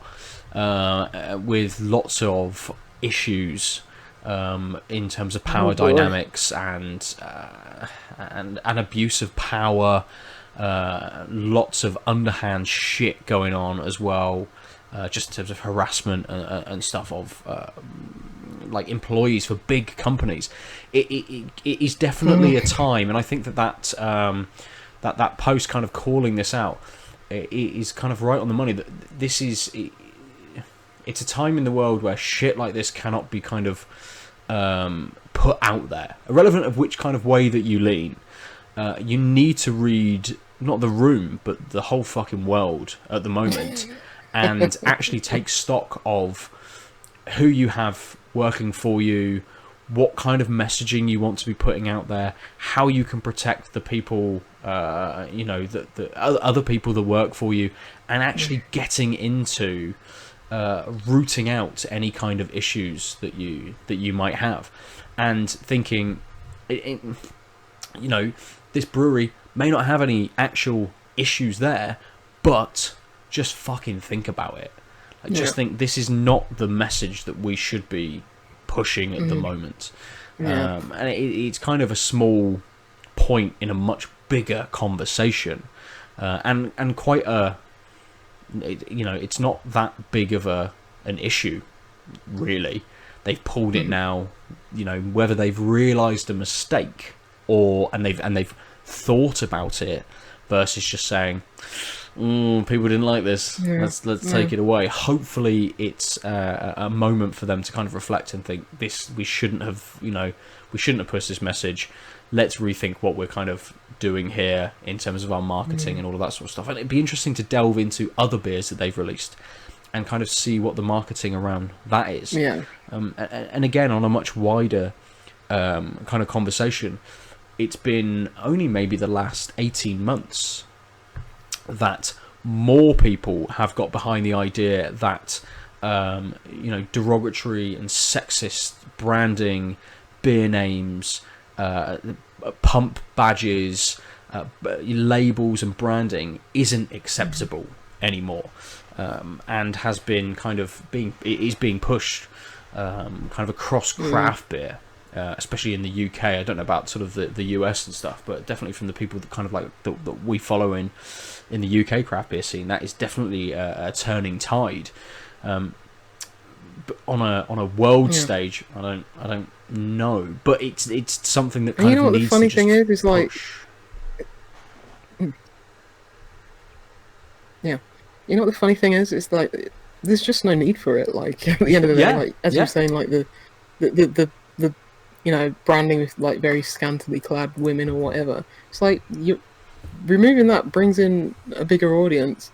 with lots of issues in terms of power dynamics and abuse of power, lots of underhand shit going on as well, just in terms of harassment and stuff of like employees for big companies. It is definitely a time, and I think that post kind of calling this out, it is kind of right on the money, that it's a time in the world where shit like this cannot be kind of put out there, irrelevant of which kind of way that you lean. You need to read not the room but the whole fucking world at the moment, and actually take stock of who you have working for you, what kind of messaging you want to be putting out there, how you can protect the people, the other people that work for you, and actually getting into rooting out any kind of issues that you might have, and thinking, this brewery may not have any actual issues there, but just fucking think about it. Just think, this is not the message that we should be pushing at the moment. And it's kind of a small point in a much bigger conversation, and quite it's not that big of an issue, really. They've pulled it now, whether they've realised a mistake and they've thought about it versus just saying, people didn't like this, let's take it away. Hopefully it's a moment for them to kind of reflect and think, we shouldn't have pushed this message. Let's rethink what we're kind of doing here in terms of our marketing and all of that sort of stuff. And it'd be interesting to delve into other beers that they've released and kind of see what the marketing around that is. And again, on a much wider kind of conversation, it's been only maybe the last 18 months that more people have got behind the idea that derogatory and sexist branding, beer names, pump badges, labels and branding isn't acceptable anymore, and has been being pushed kind of across craft beer, especially in the UK. I don't know about sort of the US and stuff, but definitely from the people that kind of like that we follow in the UK craft beer scene, that is definitely a turning tide. But on a world stage, I don't know, but it's something that kind of what needs the funny to thing just is like, you know what the funny thing is? It's like, there's just no need for it. Like, at the end of the day, like, as you're saying, like the branding with like very scantily clad women or whatever. It's like, you removing that brings in a bigger audience,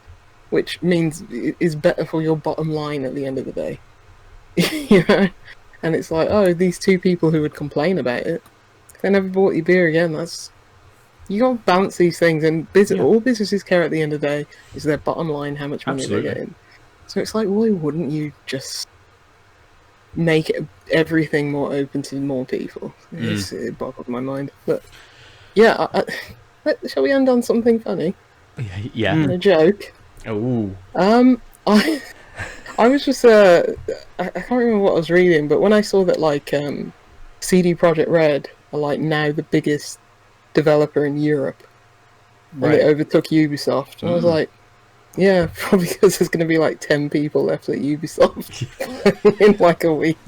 which means is better for your bottom line at the end of the day. And it's like, oh, these two people who would complain about it, they never bought your beer again. You gotta balance these things, and all businesses care at the end of the day is their bottom line, how much money they're getting. So it's like, why wouldn't you just make everything more open to more people? It boggles my mind. But yeah, shall we end on something funny? Yeah. And a joke. Oh. I was just I can't remember what I was reading, but when I saw that like CD Projekt Red are like now the biggest developer in Europe, and they overtook Ubisoft, and I was like, yeah, probably because there's going to be like 10 people left at Ubisoft in like a week.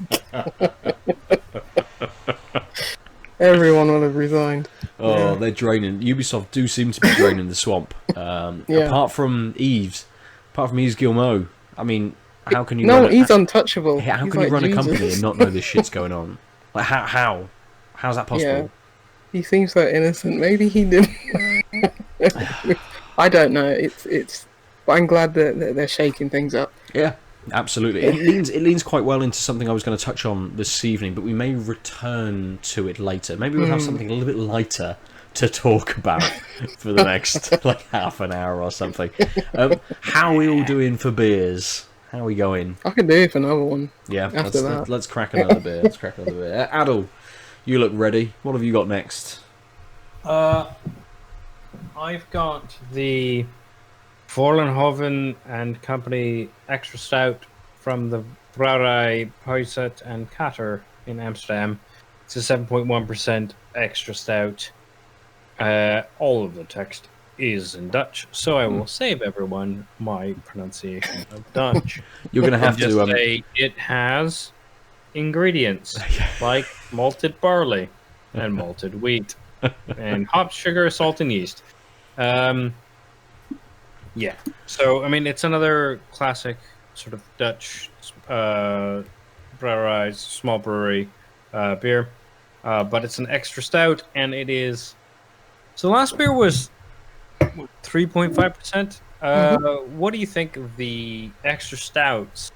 Everyone will have resigned. Oh, they're draining. Ubisoft do seem to be draining the swamp. Apart from Yves Guillemot. I mean, how can you? No, he's untouchable. How he's can you like run Jesus. a company and not know this shit's going on? Like how's that possible? Yeah. He seems so innocent. Maybe he didn't. I don't know. It's. But I'm glad that they're shaking things up. Yeah, absolutely. It leans quite well into something I was going to touch on this evening, but we may return to it later. Maybe we'll have something a little bit lighter to talk about for the next like half an hour or something. How are we all doing for beers? How are we going? I could do it for another one. Yeah, after that. Let's crack another beer. Let's crack another beer. Aadil, you look ready. What have you got next? I've got the Vollenhoven and Company Extra Stout from the Brouwerij Huiset and Kater in Amsterdam. It's a 7.1% extra stout. All of the text is in Dutch, so I will save everyone my pronunciation of Dutch. You're going to have just to say it has ingredients like malted barley and malted wheat and hops, sugar, salt, and yeast. Yeah. So I mean, it's another classic sort of Dutch Brouwerij, small brewery beer, but it's an extra stout, and it is. So the last beer was 3.5%. What do you think of the extra stouts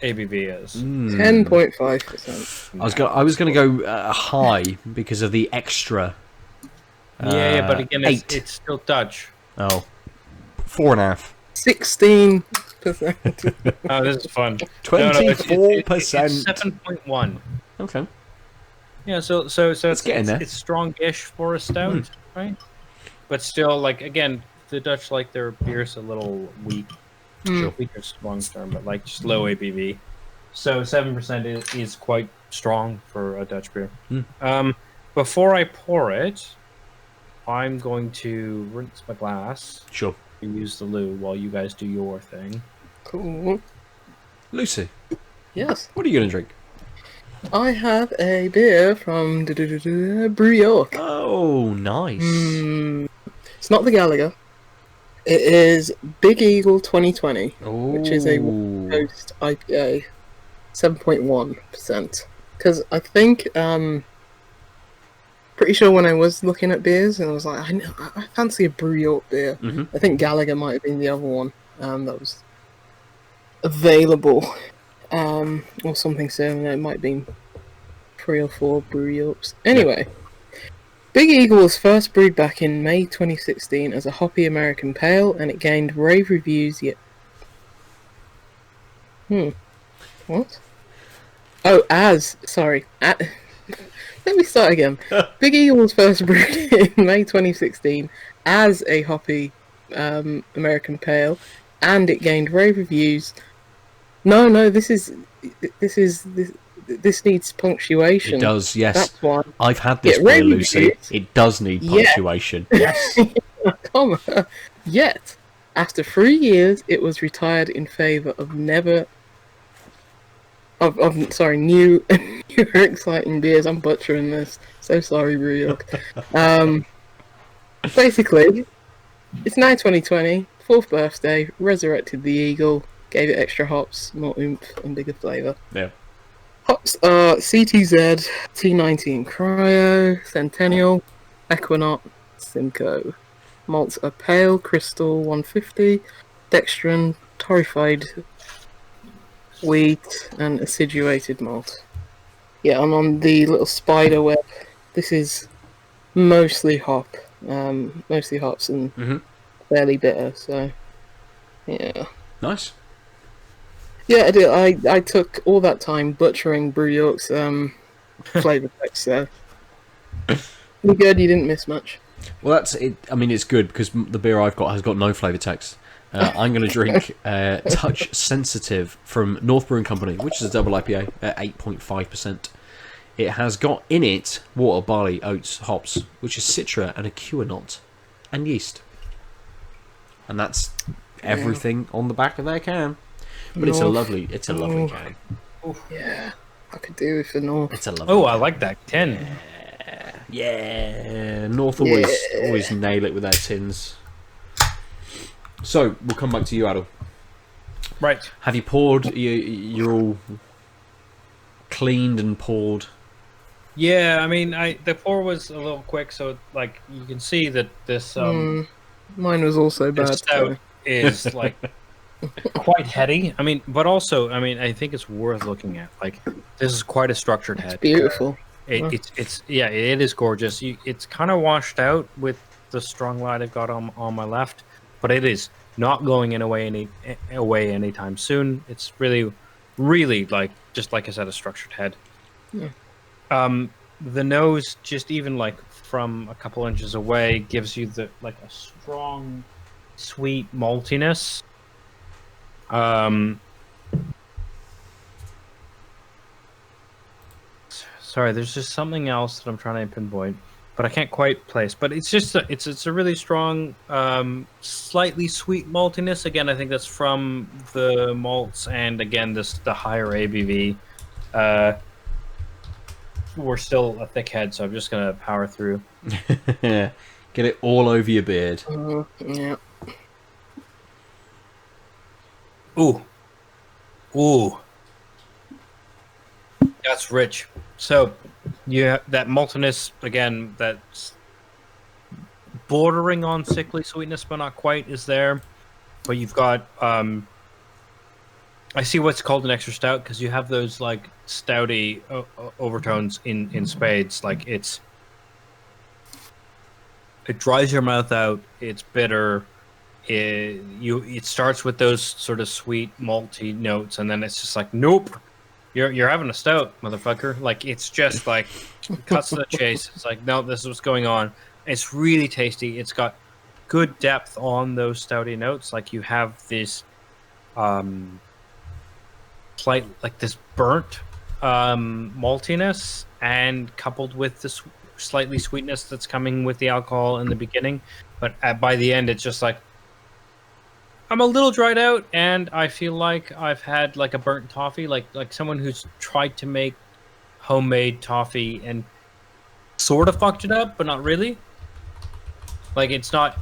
ABV is? 10.5%. I was going to go high because of the extra. Yeah, but again, 8. it's still Dutch. Oh, 4.5. 16%. Oh, this is fun. 24%. It's 7.1. Okay. Yeah, so It's getting there. It's strong-ish for a stout, right? But still, like again, the Dutch like their beers a little weak. Weak is strong term, but like just low ABV. So 7% is quite strong for a Dutch beer. Before I pour it, I'm going to rinse my glass. Sure. And use the loo while you guys do your thing. Cool. Lucy. Yes. What are you going to drink? I have a beer from Brew York. Oh, nice. It's not the Galaga. It is Big Eagle 2020, which is a Coast IPA, 7.1%. Because I think, pretty sure when I was looking at beers, and I was like, I fancy a Brew York beer. I think Galaga might have been the other one that was available, or something similar. It might have been 3 or 4 Brew Yorks. Anyway. Big Eagle was first brewed back in May 2016 as a hoppy American pale, and it gained rave reviews yet... What? Oh, sorry. Let me start again. Big Eagle was first brewed in May 2016 as a hoppy American pale, and it gained rave reviews. No, this needs punctuation. It does, yes. That's why. I've had this beer, Lucy. It does need punctuation. Yes. Comma. Yet, after 3 years, it was retired in favour of newer exciting beers. I'm butchering this. So sorry, Brew York. Basically, it's now 2020, 4th birthday, resurrected the Eagle, gave it extra hops, more oomph, and bigger flavour. Yeah. Hops are CTZ, T19 Cryo, Centennial, Equinox, Simcoe. Malts are Pale, Crystal 150, Dextrin, Torrefied Wheat, and Acidulated Malt. Yeah, I'm on the little spider web. This is mostly hops and fairly bitter, so yeah. Nice. Yeah, I did. I took all that time butchering Brew York's flavour text, so you good, you didn't miss much. Well, that's it. I mean, it's good because the beer I've got has got no flavour text. I'm going to drink Touch Sensitive from North Brewing Company, which is a double IPA at 8.5%. It has got in it water, barley, oats, hops, which is citra and a quinot, and yeast. And that's everything on the back of their can. But it's a lovely can. Yeah, I could do with the North. It's a lovely. Oh, I like that 10. Yeah. North always nail it with their tins. So we'll come back to you, Aadil. Right. Have you poured? You're all cleaned and poured. Yeah, I mean, the pour was a little quick, so like you can see that this mine was also bad. stout is like quite heady. I mean, but also, I mean, I think it's worth looking at. Like, this is quite a structured head. It's beautiful. It's yeah, it is gorgeous. It's kind of washed out with the strong light I've got on my left, but it is not going away anytime soon. It's really, really like just like I said, a structured head. Yeah. The nose, just even like from a couple inches away, gives you a strong, sweet maltiness. Sorry, there's just something else that I'm trying to pinpoint, but I can't quite place. But it's just it's a really strong, slightly sweet maltiness. Again, I think that's from the malts, and again, the higher ABV. We're still a thick head, so I'm just gonna power through. Get it all over your beard. Yeah. Ooh, that's rich. So you have that maltiness again, that's bordering on sickly sweetness, but not quite is there. But you've got I see what's called an extra stout because you have those like stouty overtones in spades. Like it dries your mouth out. It's bitter. It starts with those sort of sweet malty notes, and then it's just like, nope, you're having a stout, motherfucker. Like it's just like cuts to the chase. It's like, no, this is what's going on. It's really tasty. It's got good depth on those stouty notes. Like you have this slight like this burnt maltiness, and coupled with the slightly sweetness that's coming with the alcohol in the beginning, but by the end it's just like I'm a little dried out, and I feel like I've had like a burnt toffee, like someone who's tried to make homemade toffee and sort of fucked it up, but not really. Like it's not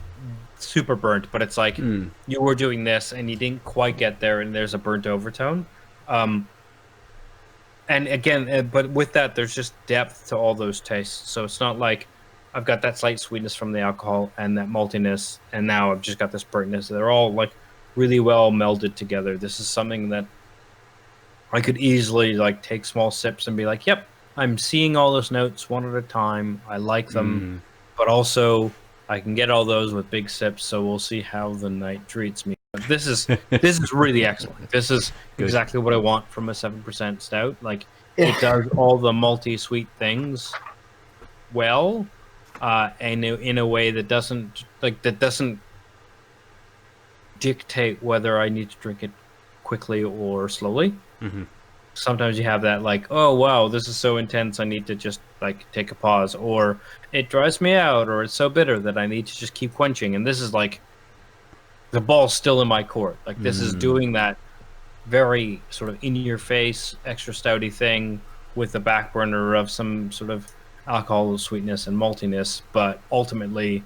super burnt, but it's like you were doing this and you didn't quite get there, and there's a burnt overtone. And again, but with that, there's just depth to all those tastes. So it's not like I've got that slight sweetness from the alcohol and that maltiness, and now I've just got this burntness. They're all like really well melded together. This is something that I could easily like take small sips and be like, yep, I'm seeing all those notes one at a time. I like them, but also I can get all those with big sips. So we'll see how the night treats me. But this is really excellent. This is exactly what I want from a 7% stout. Like it does all the malty sweet things well, and in a way that doesn't dictate whether I need to drink it quickly or slowly. Sometimes you have that like, oh wow, this is so intense, I need to just like take a pause, or it dries me out, or it's so bitter that I need to just keep quenching. And this is like the ball's still in my court. Like this is doing that very sort of in your face extra stouty thing with the back burner of some sort of alcohol sweetness and maltiness. But ultimately,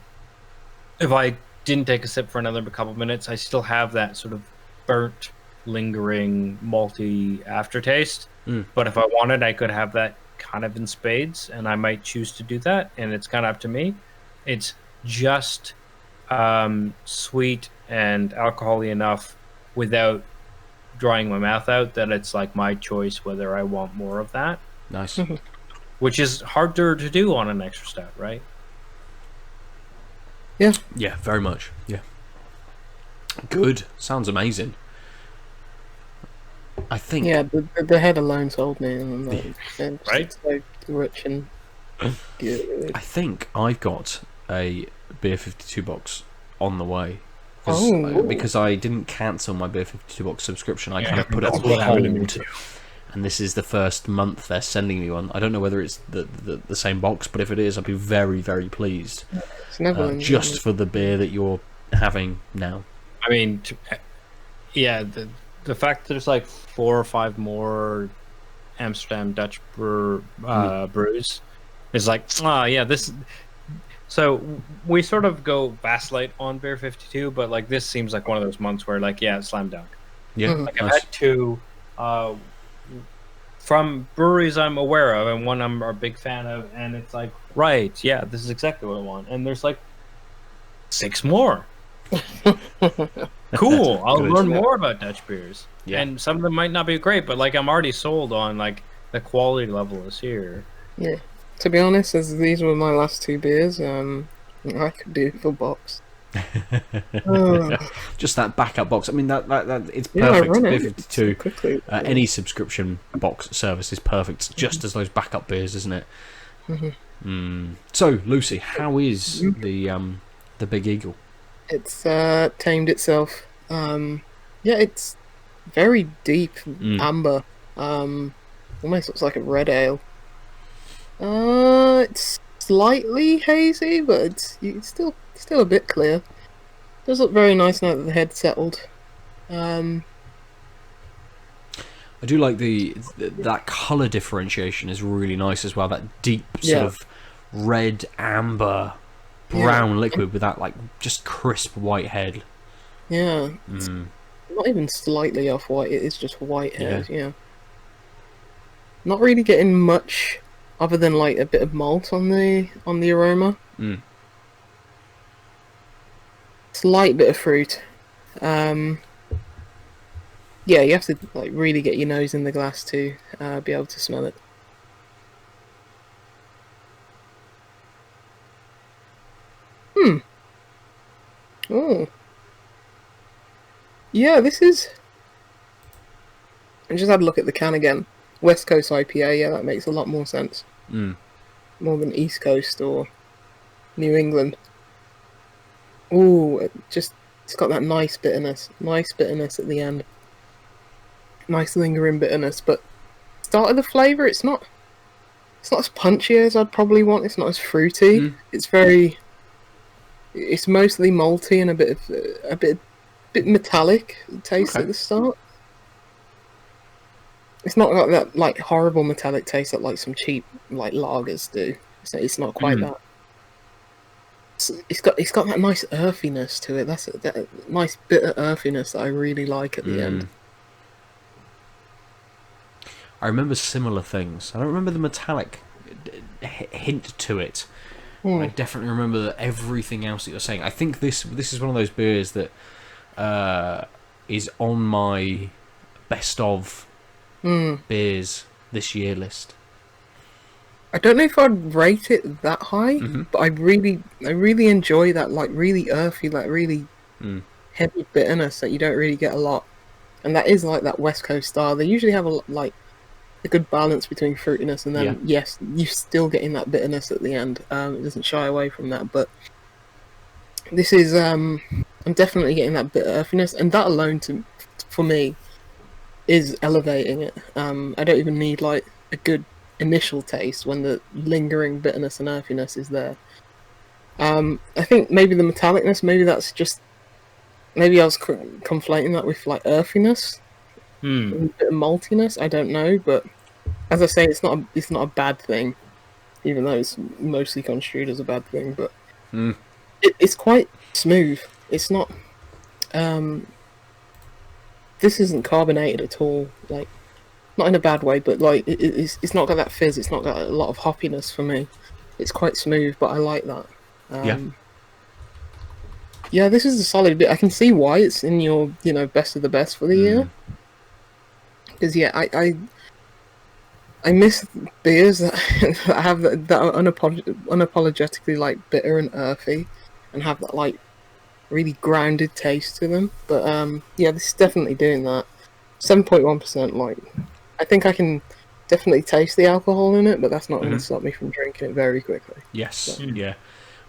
if I didn't take a sip for another couple minutes, I still have that sort of burnt, lingering, malty aftertaste. But if I wanted, I could have that kind of in spades, and I might choose to do that, and it's kind of up to me. It's just sweet and alcohol-y enough without drying my mouth out that it's like my choice whether I want more of that. Nice. Which is harder to do on an extra stout, right? Yeah. Yeah, very much. Yeah. Good. Sounds amazing. I think. Yeah, the head alone sold me, and right? It's so rich and good. I think I've got a Beer 52 box on the way. Because I didn't cancel my Beer 52 box subscription, I kind of put it on hold. And this is the first month they're sending me one. I don't know whether it's the same box, but if it is, I'll be very, very pleased. It's never just for the beer that you're having now. I mean, the fact that there's like 4 or 5 more Amsterdam Dutch brews It's like, yeah, this. So we sort of go vacillate on Beer 52, but like this seems like one of those months where like, yeah, slam dunk. Yeah, like I've had two from breweries I'm aware of, and one I'm a big fan of, and it's like, right, yeah, this is exactly what I want. And there's like 6 more. Cool. I'll learn more about Dutch beers. Yeah. And some of them might not be great, but like I'm already sold on like the quality level is here. Yeah. To be honest, as these were my last 2 beers, I could do full box. Just that backup box. I mean, that it's perfect. Beer 52. Any subscription box service is perfect, just as those backup beers, isn't it? So, Lucy, how is the Big Eagle? It's tamed itself. It's very deep amber. Almost looks like a red ale. It's slightly hazy, but it's still a bit clear. Does look very nice now that the head's settled. I do like that colour differentiation is really nice as well. That deep sort of red, amber, brown liquid with that like just crisp white head. Yeah, it's not even slightly off white. It is just white head. Yeah. Not really getting much other than like a bit of malt on the aroma. Slight bit of fruit. You have to like really get your nose in the glass to be able to smell it. Oh. Yeah, this is... I just had a look at the can again. West Coast IPA, yeah, that makes a lot more sense. More than East Coast or New England. Ooh, it's got that nice bitterness. Nice bitterness at the end. Nice lingering bitterness, but start of the flavour, it's not as punchy as I'd probably want. It's not as fruity. It's mostly malty and a bit metallic taste at the start. It's not got that like horrible metallic taste that like some cheap like lagers do. It's not quite that. It's got that nice earthiness to it. That's that nice bitter earthiness that I really like at the end. I remember similar things. I don't remember the metallic hint to it. I definitely remember everything else that you're saying. I think this is one of those beers that is on my best of beers this year list. I don't know if I'd rate it that high, but I really enjoy that like really earthy, like really heavy bitterness that you don't really get a lot, and that is like that West Coast style. They usually have a good balance between fruitiness and then yes, you're still getting that bitterness at the end. It doesn't shy away from that, but this is I'm definitely getting that bitter earthiness, and that alone for me is elevating it. I don't even need like a good initial taste when the lingering bitterness and earthiness is there. I think maybe the metallicness, maybe I was conflating that with like earthiness, and a bit of maltiness. I don't know, but as I say, it's not a bad thing, even though it's mostly construed as a bad thing. But it's quite smooth. It's not. This isn't carbonated at all. Like, not in a bad way, but like it's not got that fizz. It's not got a lot of hoppiness for me. It's quite smooth, but I like that. Yeah, this is a solid bit. I can see why it's in your best of the best for the year. Because I miss beers that have that are unapologetically like bitter and earthy, and have that like really grounded taste to them. But this is definitely doing that. 7.1%. Like, I think I can definitely taste the alcohol in it, but that's not going to stop me from drinking it very quickly. Yes, so. Yeah.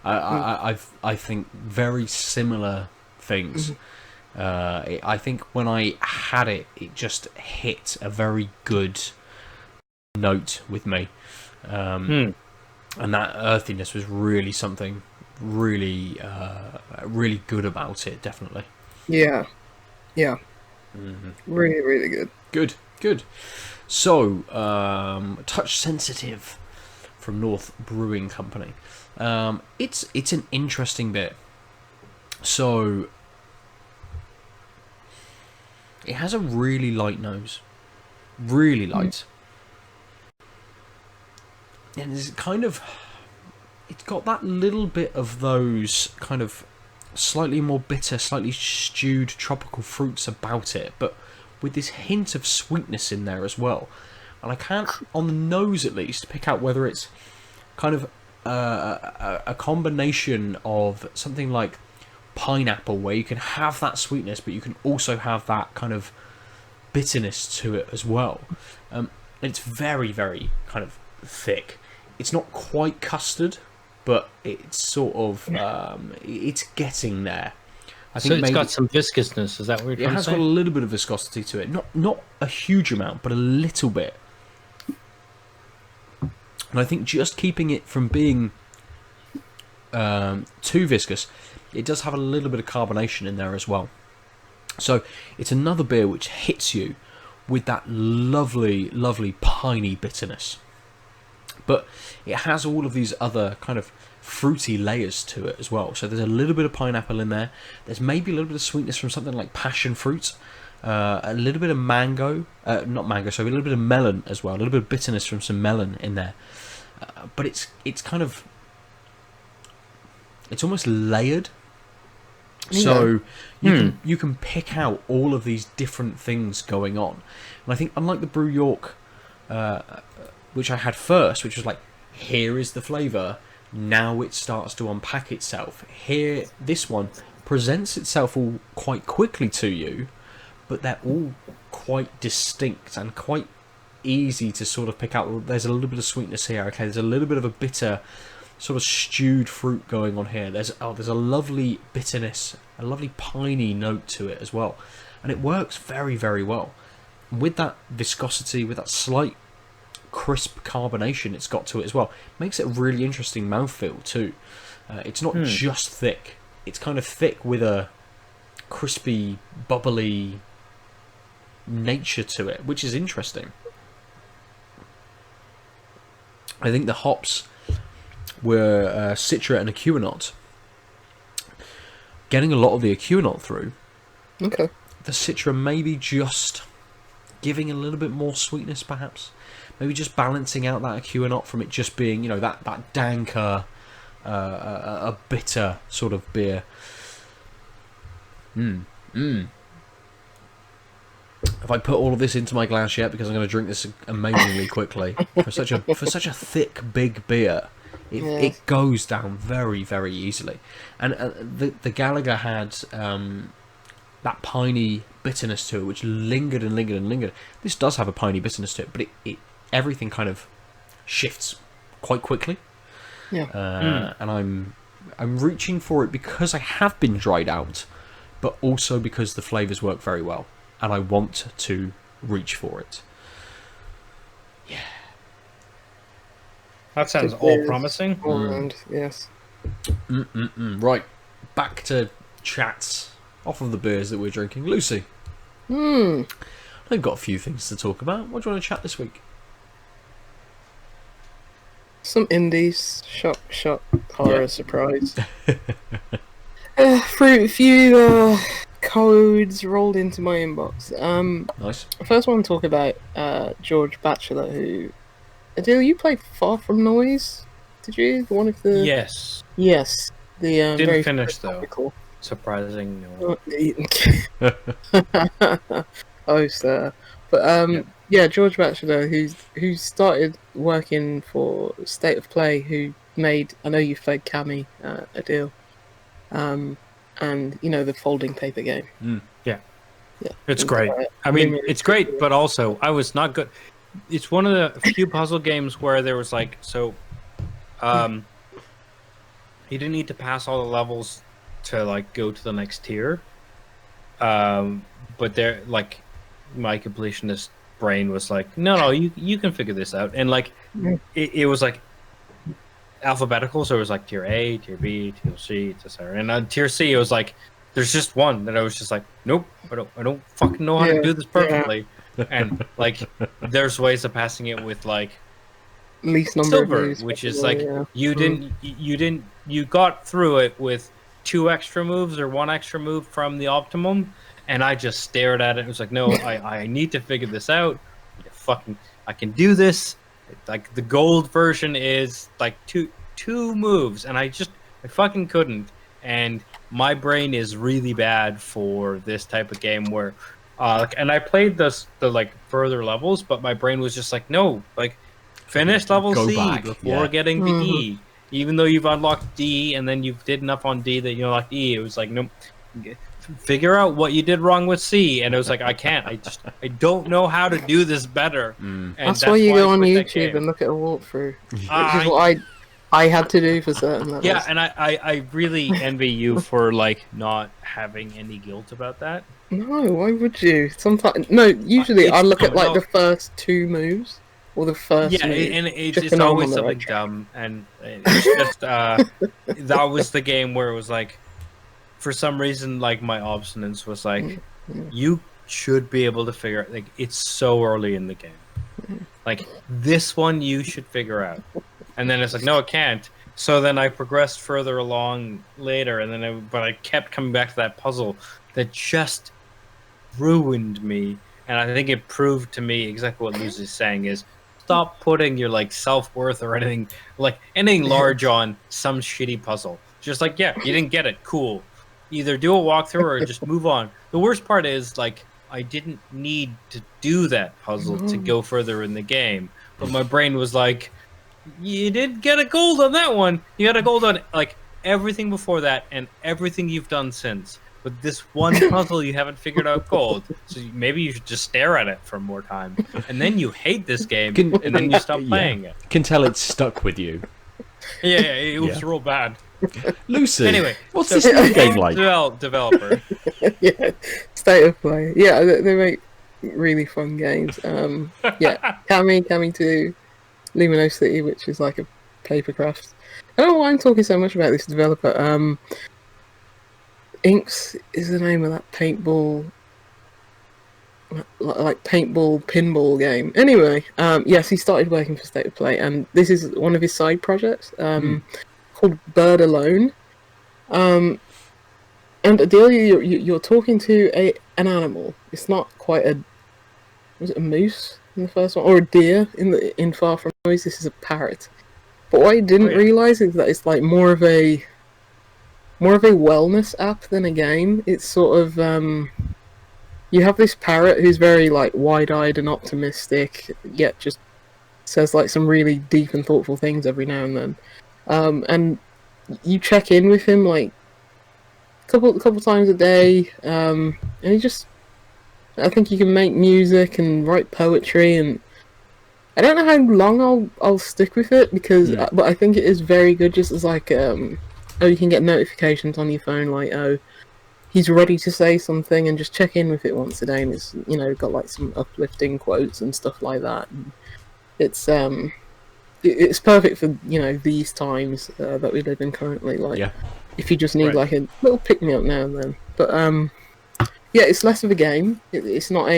I think very similar things. I think when I had it, it just hit a very good note with me, and that earthiness was really something really good about it. Definitely. Yeah. Really, really good. Good. So, touch sensitive from North Brewing Company. It's an interesting beer. So it has a really light nose, really light, and it's got that little bit of those kind of slightly more bitter, slightly stewed tropical fruits about it, but with this hint of sweetness in there as well. And I can't, on the nose at least, pick out whether it's kind of a combination of something like pineapple, where you can have that sweetness, but you can also have that kind of bitterness to it as well. It's very, very kind of thick. It's not quite custard, but it's sort of it's getting there. I think it's got some viscousness. Is that what you're trying to say? It has got a little bit of viscosity to it. Not a huge amount, but a little bit. And I think just keeping it from being too viscous, it does have a little bit of carbonation in there as well. So it's another beer which hits you with that lovely, lovely piney bitterness. But it has all of these other kind of fruity layers to it as well. So there's a little bit of pineapple in there. There's maybe a little bit of sweetness from something like passion fruit. A little bit of mango. Not mango, sorry. A little bit of melon as well. A little bit of bitterness from some melon in there. But it's kind of... It's almost layered. So you can pick out all of these different things going on. And I think unlike the Brew York, which I had first, which was like, here is the flavour, now it starts to unpack itself. Here, this one presents itself all quite quickly to you, but they're all quite distinct and quite easy to sort of pick out. Well, there's a little bit of sweetness here, okay, there's a little bit of a bitter sort of stewed fruit going on here. There's a lovely bitterness, a lovely piney note to it as well, and it works very, very well with that viscosity, with that slight crisp carbonation it's got to it as well. Makes it a really interesting mouthfeel too. It's not just thick; it's kind of thick with a crispy, bubbly nature to it, which is interesting. I think the hops were Citra and Acuanot. Getting a lot of the Acuanot through. Okay. The Citra maybe just giving a little bit more sweetness, perhaps. Maybe just balancing out that Acuanot from it just being, you know, that danker, a bitter sort of beer. Have I put all of this into my glass yet? Because I'm going to drink this amazingly quickly. For such a thick, big beer. It goes down very, very easily. And the Galaga had that piney bitterness to it, which lingered and lingered and lingered. This does have a piney bitterness to it, but everything kind of shifts quite quickly. Yeah. And I'm reaching for it because I have been dried out, but also because the flavours work very well, and I want to reach for it. Yeah. That sounds all promising. All around, yes. Right, back to chats off of the beers that we're drinking. Lucy, I've got a few things to talk about. What do you want to chat this week? Some indies, shock, horror, surprise. Through a few codes rolled into my inbox. Nice. I first want to talk about George Batchelor, who... Aadil, you played Far From Noise? Did you? One of the... Yes. Yes. The didn't very finish though. topical. Surprising. No. Oh, sir. But yeah, George Batchelor, who started working for State of Play, who made... I know you've played Cammy, Aadil. And, you know, the folding paper game. Yeah. It's great. I mean, it's great, but also, I was not good... It's one of the few puzzle games where there was like, so you didn't need to pass all the levels to like go to the next tier, but there, like, my completionist brain was like, no, you can figure this out, and like it was like alphabetical, so it was like tier A, tier B, tier C, etc. And on tier C it was like there's just one that I was just like, nope, I don't fucking know how to do this perfectly. And like there's ways of passing it with like least number silver, of moves, which is probably, like you got through it with 2 extra moves or 1 extra move from the optimum, and I just stared at it. It was like, no, I need to figure this out. I can do this. Like the gold version is like two moves, and I fucking couldn't. And my brain is really bad for this type of game where, and I played the like further levels, but my brain was just like, no, like finish level Go C back, before yeah. getting to E. Even though you've unlocked D and then you did enough on D that you unlocked E, it was like, no, figure out what you did wrong with C. And it was like, I can't. I don't know how to do this better. And that's why you go on YouTube and look at a walkthrough, which is what I had to do for certain levels. Yeah, and I really envy you for like not having any guilt about that. No, why would you? Sometimes usually I look at like the first 2 moves or the first. Yeah, move, and it's always something dumb, and it's just that was the game where it was like, for some reason, like my obstinance was like, you should be able to figure out. Like it's so early in the game, like this one you should figure out. And then it's like, no, it can't. So then I progressed further along later, and then but I kept coming back to that puzzle that just ruined me. And I think it proved to me exactly what Lucy's saying is, stop putting your like self-worth or anything large on some shitty puzzle. Just like, yeah, you didn't get it, cool. Either do a walkthrough or just move on. The worst part is like I didn't need to do that puzzle to go further in the game, but my brain was like, you did get a gold on that one. You got a gold on like everything before that and everything you've done since. But this one puzzle you haven't figured out gold. So maybe you should just stare at it for more time. And then you hate this game, and then you stop playing it. Can tell it's stuck with you. Yeah, it was real bad. Lucy, anyway, what's this new game like? Developer. Yeah, State of Play. Yeah, they make really fun games. Yeah, Kami 2, Luminosity, which is like a papercraft. I don't know why I'm talking so much about this developer. Inks is the name of that paintball, like paintball pinball game. Anyway, yes, he started working for State of Play, and this is one of his side projects called Bird Alone. And Aadil, you're talking to an animal. It's not quite was it a moose in the first one, or a deer in Far From Noise? This is a parrot. But what I didn't realize is that it's like more of a wellness app than a game. It's sort of you have this parrot who's very like wide-eyed and optimistic, yet just says like some really deep and thoughtful things every now and then. And you check in with him like a couple times a day, and I think you can make music and write poetry, and I don't know how long I'll stick with it because, but I think it is very good. Just as like, you can get notifications on your phone like, he's ready to say something, and just check in with it once a day, and it's got like some uplifting quotes and stuff like that. And it's perfect for these times that we live in currently. Like, if you just need like a little pick me up now and then, but yeah, it's less of a game. It's not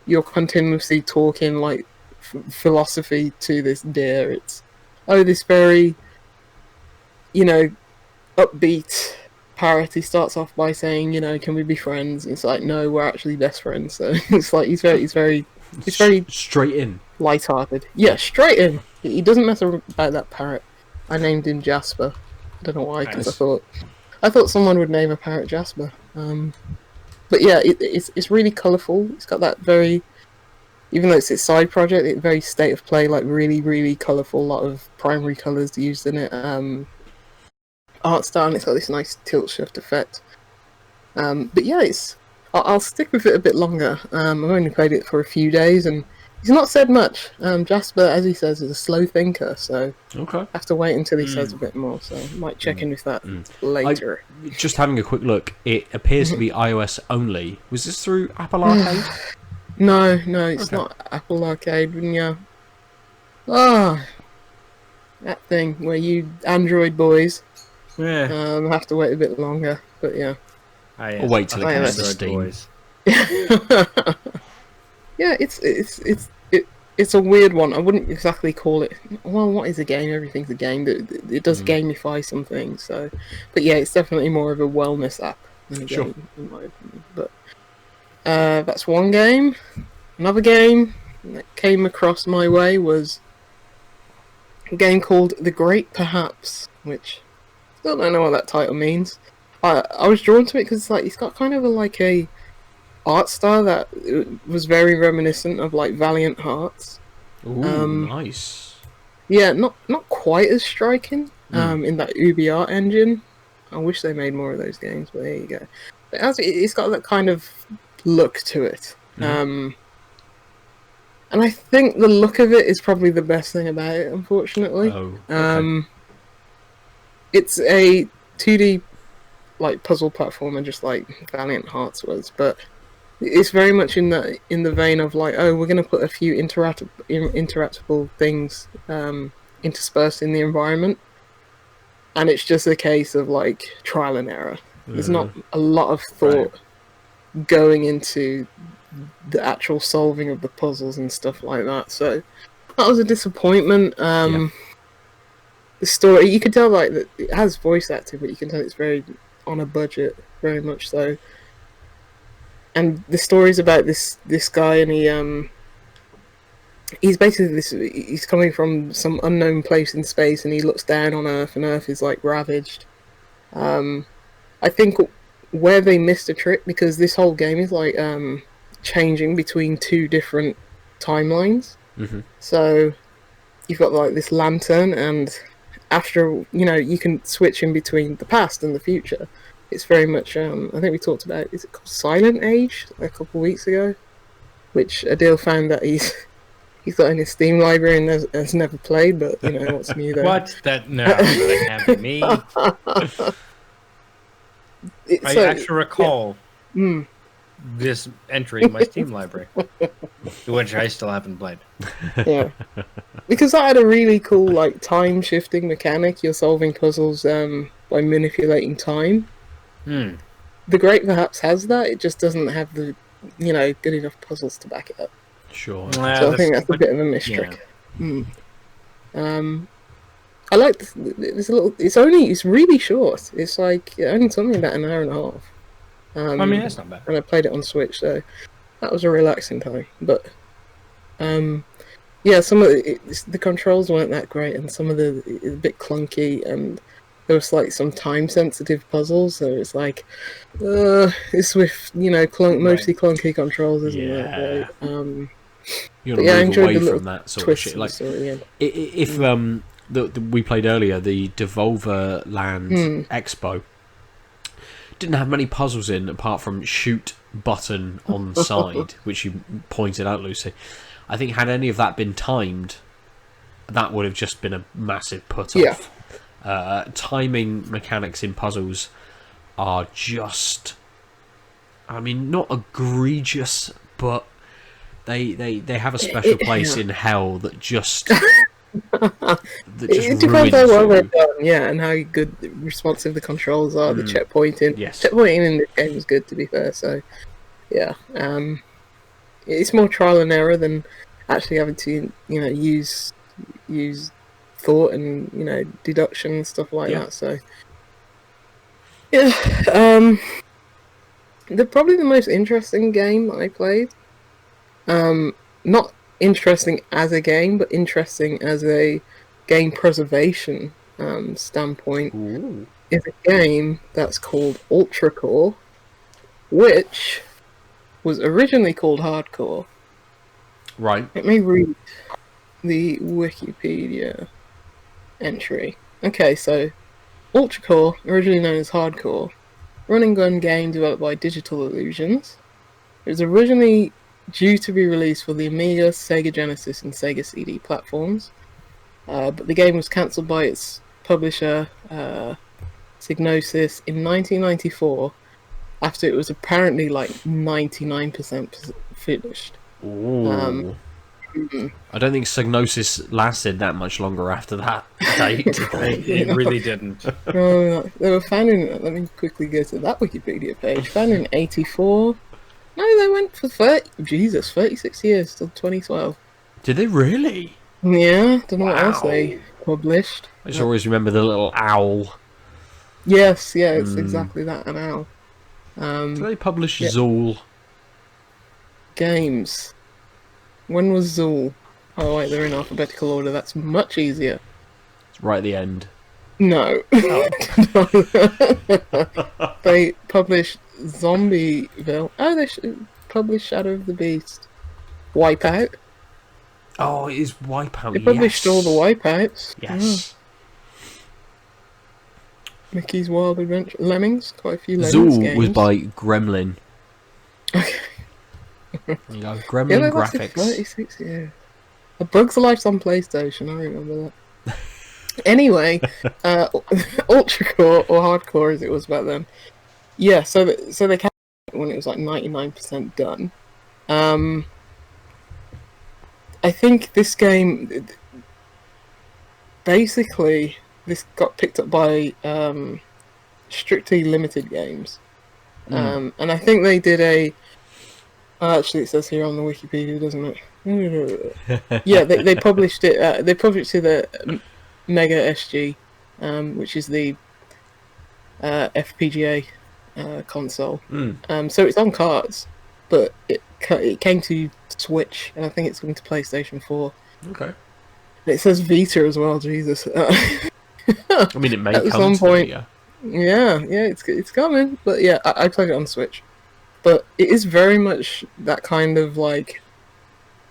you're continuously talking like philosophy to this deer. It's this very upbeat parrot. He starts off by saying, can we be friends? And it's like, no, we're actually best friends. So it's like he's very straight in, light-hearted. Yeah, straight in. He doesn't mess about that parrot. I named him Jasper. I don't know why, because I thought someone would name a parrot Jasper. But yeah, it's really colourful. It's got that very, even though it's its side project, it's very State of Play, like really, really colourful, a lot of primary colours used in it. Art style, and it's got this nice tilt shift effect. But yeah, I'll stick with it a bit longer. I've only played it for a few days, and he's not said much. Jasper, as he says, is a slow thinker, so I have to wait until he says a bit more. So I might check in with that later. Just having a quick look, it appears to be iOS only. Was this through Apple Arcade? No, it's not Apple Arcade. Yeah. That thing where you Android boys have to wait a bit longer, but yeah. Or wait till it comes to Steam. Yeah, it's a weird one. I wouldn't exactly call it. Well, what is a game? Everything's a game. It does gamify some things. So, but yeah, it's definitely more of a wellness app than a game, in my opinion. But that's one game. Another game that came across my way was a game called The Great Perhaps, which I don't know what that title means. I was drawn to it because it's got kind of a art style that was very reminiscent of like Valiant Hearts. Ooh, nice. Yeah, not quite as striking in that Ubi art engine. I wish they made more of those games, but there you go. But it's got that kind of look to it. And I think the look of it is probably the best thing about it, unfortunately. Oh, okay. It's a 2D like puzzle platformer, just like Valiant Hearts was, but it's very much in the vein of like, oh, we're going to put a few interactable things interspersed in the environment, and it's just a case of like trial and error. There's not a lot of thought going into the actual solving of the puzzles and stuff like that. So that was a disappointment. The story, you can tell like that it has voice acting, but you can tell it's very on a budget, very much so. And the story's about this guy, and he's basically he's coming from some unknown place in space, and he looks down on Earth, and Earth is like ravaged. I think where they missed a trick, because this whole game is like changing between two different timelines. So you've got like this lantern, and after you can switch in between the past and the future. It's very much I think we talked about, is it called Silent Age a couple of weeks ago, which Aadil found that he's got in his Steam library and has never played, but what's new there. What? No, that can't be me. I actually recall this entry in my Steam library, which I still haven't played. Yeah, because that had a really cool like time shifting mechanic. You're solving puzzles by manipulating time. The Great Perhaps has that. It just doesn't have the good enough puzzles to back it up. Sure. So I think that's a bit of a mistrick. I like this little. It's really short. It's like it only took me about an hour and a half. I mean, that's not bad. And I played it on Switch, so that was a relaxing time. But yeah, some of the controls weren't that great, and some of it's a bit clunky, and there was like some time sensitive puzzles. So it's like it's with mostly clunky controls, isn't it? Right? You want to move away from that sort of shit. Like if we played earlier, the Devolver Land Expo didn't have many puzzles in apart from shoot button on the side, which you pointed out, Lucy. I think had any of that been timed, that would have just been a massive put off. Timing mechanics in puzzles are just, I mean, not egregious, but they have a special place in hell that just it depends how well they're done, and how good responsive the controls are. The checkpointing, checkpointing in this game is good, to be fair. So it's more trial and error than actually having to use thought and deduction and stuff like that. So probably the most interesting game that I played, not interesting as a game, but interesting as a game preservation standpoint, is a game that's called Ultracore, which was originally called Hardcore. Right. Let me read the Wikipedia entry. Okay, so Ultracore, originally known as Hardcore, run and gun game developed by Digital Illusions. It was originally due to be released for the Amiga, Sega Genesis, and Sega CD platforms, but the game was cancelled by its publisher, Psygnosis, in 1994, after it was apparently like 99% finished. I don't think Psygnosis lasted that much longer after that date. It really didn't. They were founded, let me quickly go to that Wikipedia page, founded in 84. No, they went for 36 years till 2012. Did they really? Yeah, don't know what else they published. I just always remember the little owl. Yes, yeah, it's exactly that, an owl. Did they publish Zool? Games. When was Zool? Oh wait, they're in alphabetical order. That's much easier. It's right at the end. No. They published Zombieville. Oh, they published Shadow of the Beast. Wipeout. Oh, it is Wipeout. They published all the Wipeouts. Yes. Mickey's Wild Adventure. Lemmings. Quite a few Lemmings Zool games. was by Gremlin. Okay. There you go. Gremlin graphics. 36, yeah. A Bug's Life's on PlayStation, I remember that. Anyway, Ultracore, or Hardcore as it was back then. Yeah, so they came when it was like 99% done. I think this game, basically, this got picked up by Strictly Limited Games. And I think they did a... actually, it says here on the Wikipedia, doesn't it? Yeah, they published it. They published it to the Mega SG, which is the FPGA console. So it's on cards, but it came to Switch, and I think it's coming to PlayStation 4. Okay. It says Vita as well. Jesus. I mean, it may At come some to point. Vita. Yeah, it's coming. But yeah, I played it on Switch. But it is very much that kind of like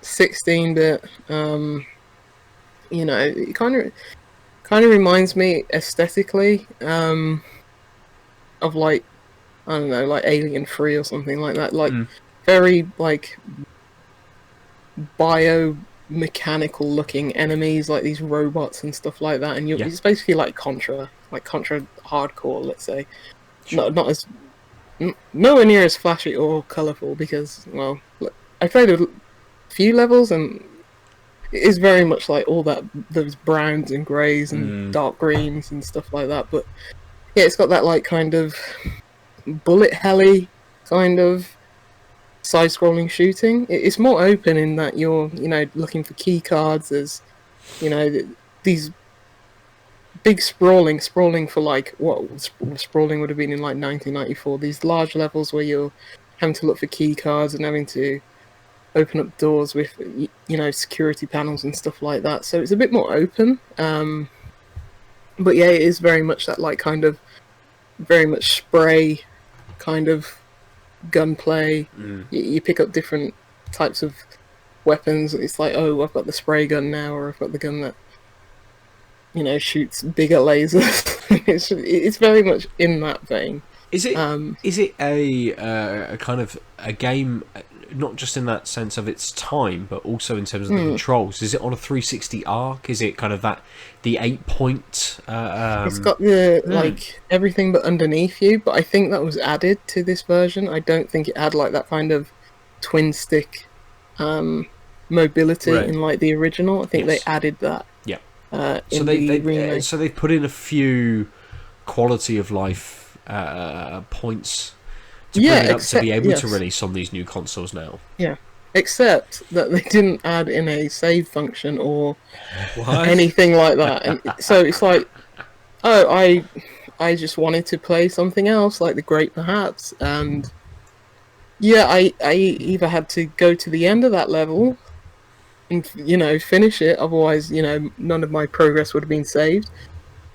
16-bit. You know, it kind of reminds me aesthetically of like, I don't know, like Alien 3 or something like that. Like very like biomechanical looking enemies, like these robots and stuff like that. And it's basically like Contra hardcore, let's say. Sure. Not as nowhere near as flashy or colourful because, well, look, I played a few levels and it is very much like all that, those browns and greys and dark greens and stuff like that. But yeah, it's got that like kind of bullet helly kind of side-scrolling shooting. It's more open in that you're, you know, looking for key cards. There's, you know, these big sprawling for like what sprawling would have been in like 1994. These large levels where you're having to look for key cards and having to open up doors with, you know, security panels and stuff like that. So it's a bit more open. But yeah, it is very much that like kind of very much spray kind of gunplay. You pick up different types of weapons. It's like, oh, I've got the spray gun now, or I've got the gun that, you know, shoots bigger lasers. it's very much in that vein. Is it a kind of a game, not just in that sense of its time, but also in terms of the controls? Is it on a 360 arc? Is it kind of that the 8-point? It's got the like everything but underneath you, but I think that was added to this version. I don't think it had like that kind of twin stick mobility in like the original. I think they added that. Yeah. So they've put in a few quality of life points to bring it up to be able to release on these new consoles now. Yeah, except that they didn't add in a save function or anything like that. And so it's like, oh, I just wanted to play something else like the Great Perhaps, and yeah, I either had to go to the end of that level and, you know, finish it, otherwise, you know, none of my progress would have been saved.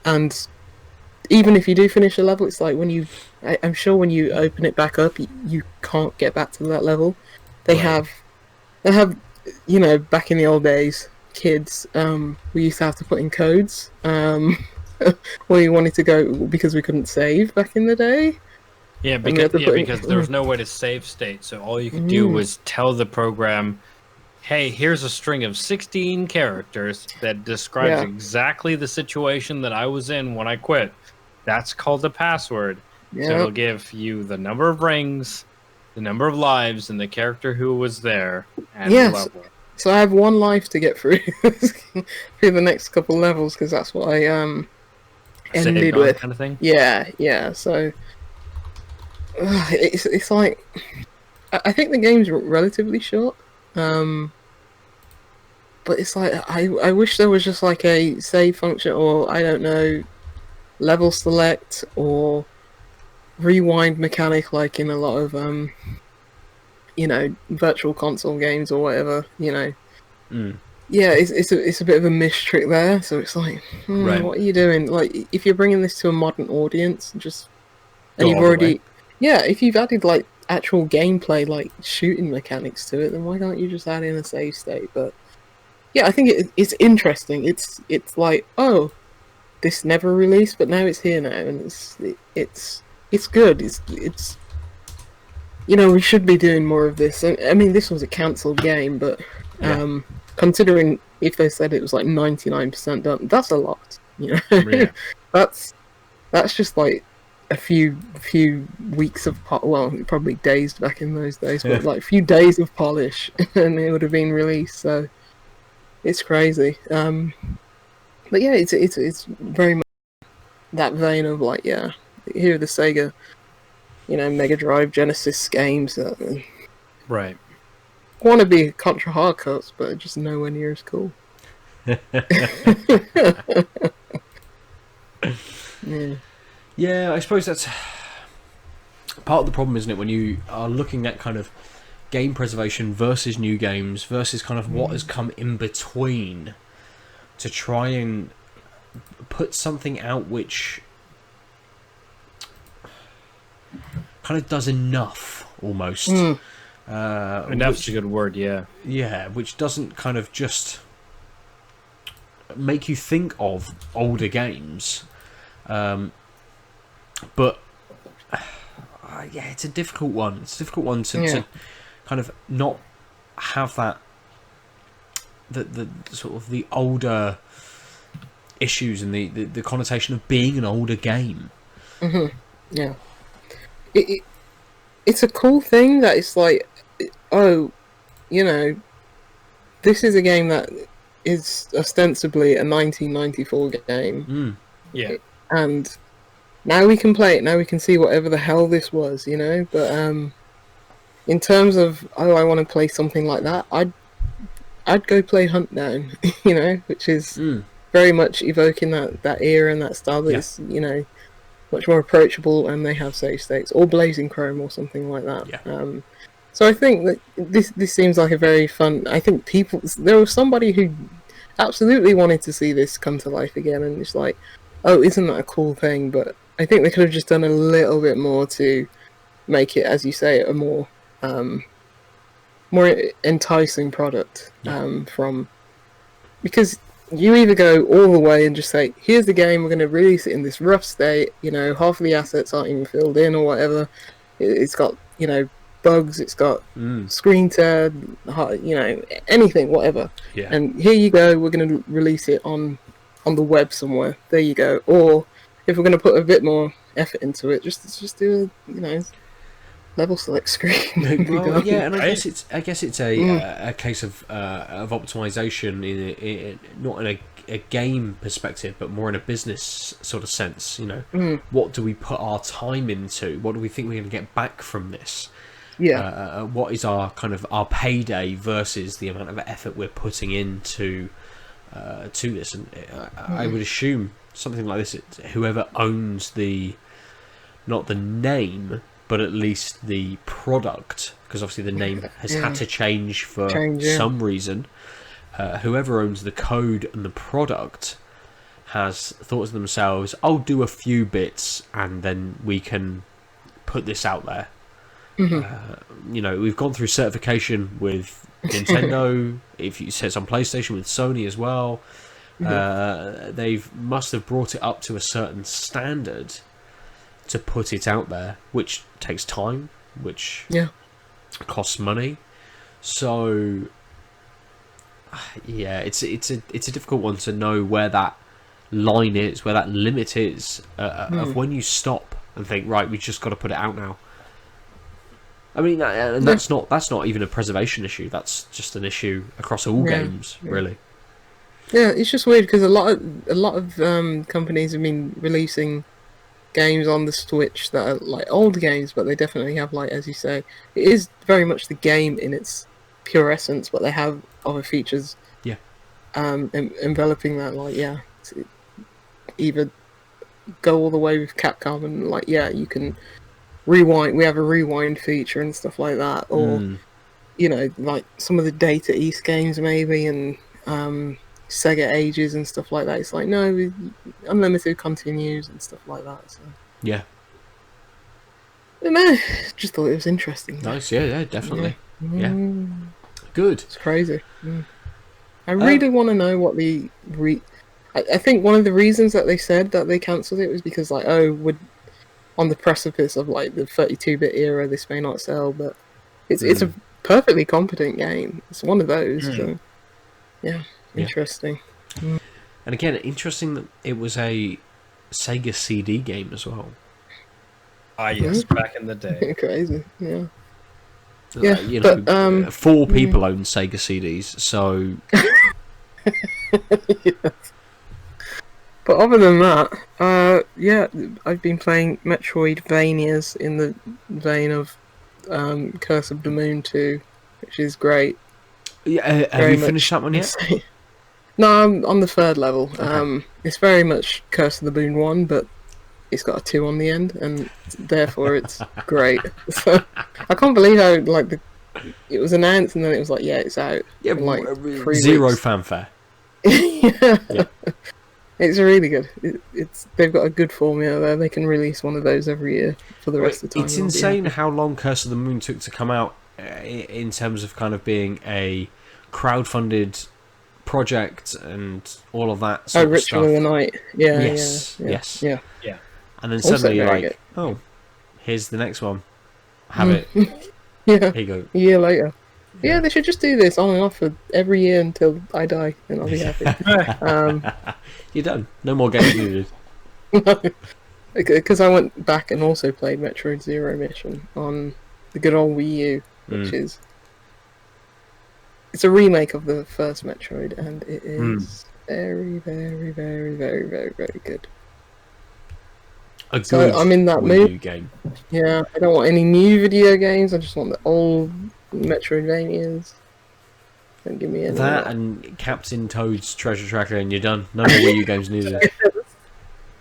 And even if you do finish a level, it's like when I'm sure when you open it back up, you can't get back to that level. They have, you know, back in the old days, kids, we used to have to put in codes where you wanted to go because we couldn't save back in the day. Yeah, because there was no way to save state, so all you could do was tell the program, hey, here's a string of 16 characters that describes exactly the situation that I was in when I quit. That's called a password. So it'll give you the number of rings, the number of lives, and the character who was there, and the level. So I have one life to get through through the next couple levels, because that's what I ended with. Kind of thing? Yeah. So it's like, I think the game's relatively short. but it's like I wish there was just like a save function, or I don't know, level select or rewind mechanic, like in a lot of virtual console games or whatever. Yeah, it's a bit of a mish trick there. So it's like, Right. what are you doing? Like, if you're bringing this to a modern audience, Go you've all the already, way. if you've added like actual gameplay, like shooting mechanics to it, then why can't you just add in a save state? But yeah, I think it's interesting. It's like, oh, this never released, but now it's here now, and it's good. It's we should be doing more of this. I mean, this was a cancelled game, but considering if they said it was like 99% done, that's a lot. Yeah. that's just like a few weeks of well, probably days back in those days, but like a few days of polish, and it would have been released. So it's crazy. But yeah, it's very much that vein of like, here are the Sega, Mega Drive, Genesis games that Right. want to be Contra Hard Cuts, but just nowhere near as cool. Yeah. Yeah, I suppose that's part of the problem, isn't it? When you are looking at kind of game preservation versus new games versus kind of what has come in between, to try and put something out which kind of does enough, almost. Enough's a good word, yeah. Yeah, which doesn't kind of just make you think of older games. But yeah, it's a difficult one. It's a difficult one to kind of not have that the sort of the older issues and the connotation of being an older game. Yeah, it's a cool thing that it's like, oh, this is a game that is ostensibly a 1994 game. Yeah, and now we can play it. Now we can see whatever the hell this was, But in terms of, I want to play something like that, I'd go play Hunt Down, which is very much evoking that era and that style. But it's much more approachable, and they have save states, or Blazing Chrome or something like that. Yeah. So I think that this seems like a very fun. I think there was somebody who absolutely wanted to see this come to life again, and it's like, oh, isn't that a cool thing? But I think they could have just done a little bit more to make it, as you say, a more enticing product. Because you either go all the way and just say, here's the game, we're going to release it in this rough state, half of the assets aren't even filled in or whatever, it's got bugs, it's got screen tear, anything, whatever, and here you go, we're going to release it on the web somewhere, there you go. Or if we're going to put a bit more effort into it, just do a level select screen. Well, yeah, and I guess it's a case of optimization not in a game perspective, but more in a business sort of sense. What do we put our time into? What do we think we're going to get back from this? What is our payday versus the amount of effort we're putting into to this? And I would assume something like this, whoever owns not the name, but at least the product, because obviously the name has had to change for some reason. Whoever owns the code and the product has thought to themselves, I'll do a few bits and then we can put this out there. We've gone through certification with Nintendo, if you say it's on PlayStation, with Sony as well. They must have brought it up to a certain standard to put it out there, which takes time, which costs money. So it's a difficult one to know where that line is, where that limit is, of when you stop and think, right, we just got to put it out now. I mean, and that's not even a preservation issue. That's just an issue across all games, really. Yeah, it's just weird because a lot of companies have been releasing games on the Switch that are like old games, but they definitely have, like, as you say, it is very much the game in its pure essence, but they have other features enveloping that, like, yeah, either go all the way with Capcom and, like, yeah, you can rewind. We have a rewind feature and stuff like that, or you know, like some of the Data East games maybe, and Sega Ages and stuff like that. It's like, no, unlimited continues and stuff like that. So Yeah. but man, just thought it was interesting. Nice. Yeah, definitely. Yeah. Good. It's crazy. I really want to know what the I think one of the reasons that they said that they cancelled it was because, like, we're on the precipice of, like, the 32-bit era. This may not sell, but it's a perfectly competent game. It's one of those. So, yeah, interesting. And again, interesting that it was a Sega CD game as well. Ah, yes, back in the day. Crazy. Yeah. You know, 4 people own Sega CDs, so. Yes. But other than that, yeah, I've been playing Metroidvanias in the vein of Curse of the Moon 2, which is great. Yeah, have you finished that one yet? No, I'm on the 3rd level. Okay. It's very much Curse of the Moon 1, but it's got a 2 on the end, and therefore it's great. So I can't believe how, like, it was announced and then it was like, yeah, it's out. Yeah, in, like, 3 zero weeks. fanfare. Yeah. It's really good. They've got a good formula there. They can release one of those every year for the rest of the time. It's insane how long Curse of the Moon took to come out in terms of kind of being a crowdfunded project and all of that sort of Ritual stuff. of the Night. Yeah. Yes. Yeah. And then Also suddenly you're very like, good. oh, here's the next one. Have it. Yeah. Here you go. A year later. Yeah, they should just do this on and off for every year until I die, and I'll be happy. You're done. No more games needed. Because I went back and also played Metroid Zero Mission on the good old Wii U, which is... It's a remake of the first Metroid, and it is very, very, very, very, very, very good. A So good I'm in that Wii mood. U game. Yeah, I don't want any new video games, I just want the old Metroidvanias. Don't give me any That and Captain Toad's Treasure Tracker and you're done. No more Wii U games needed.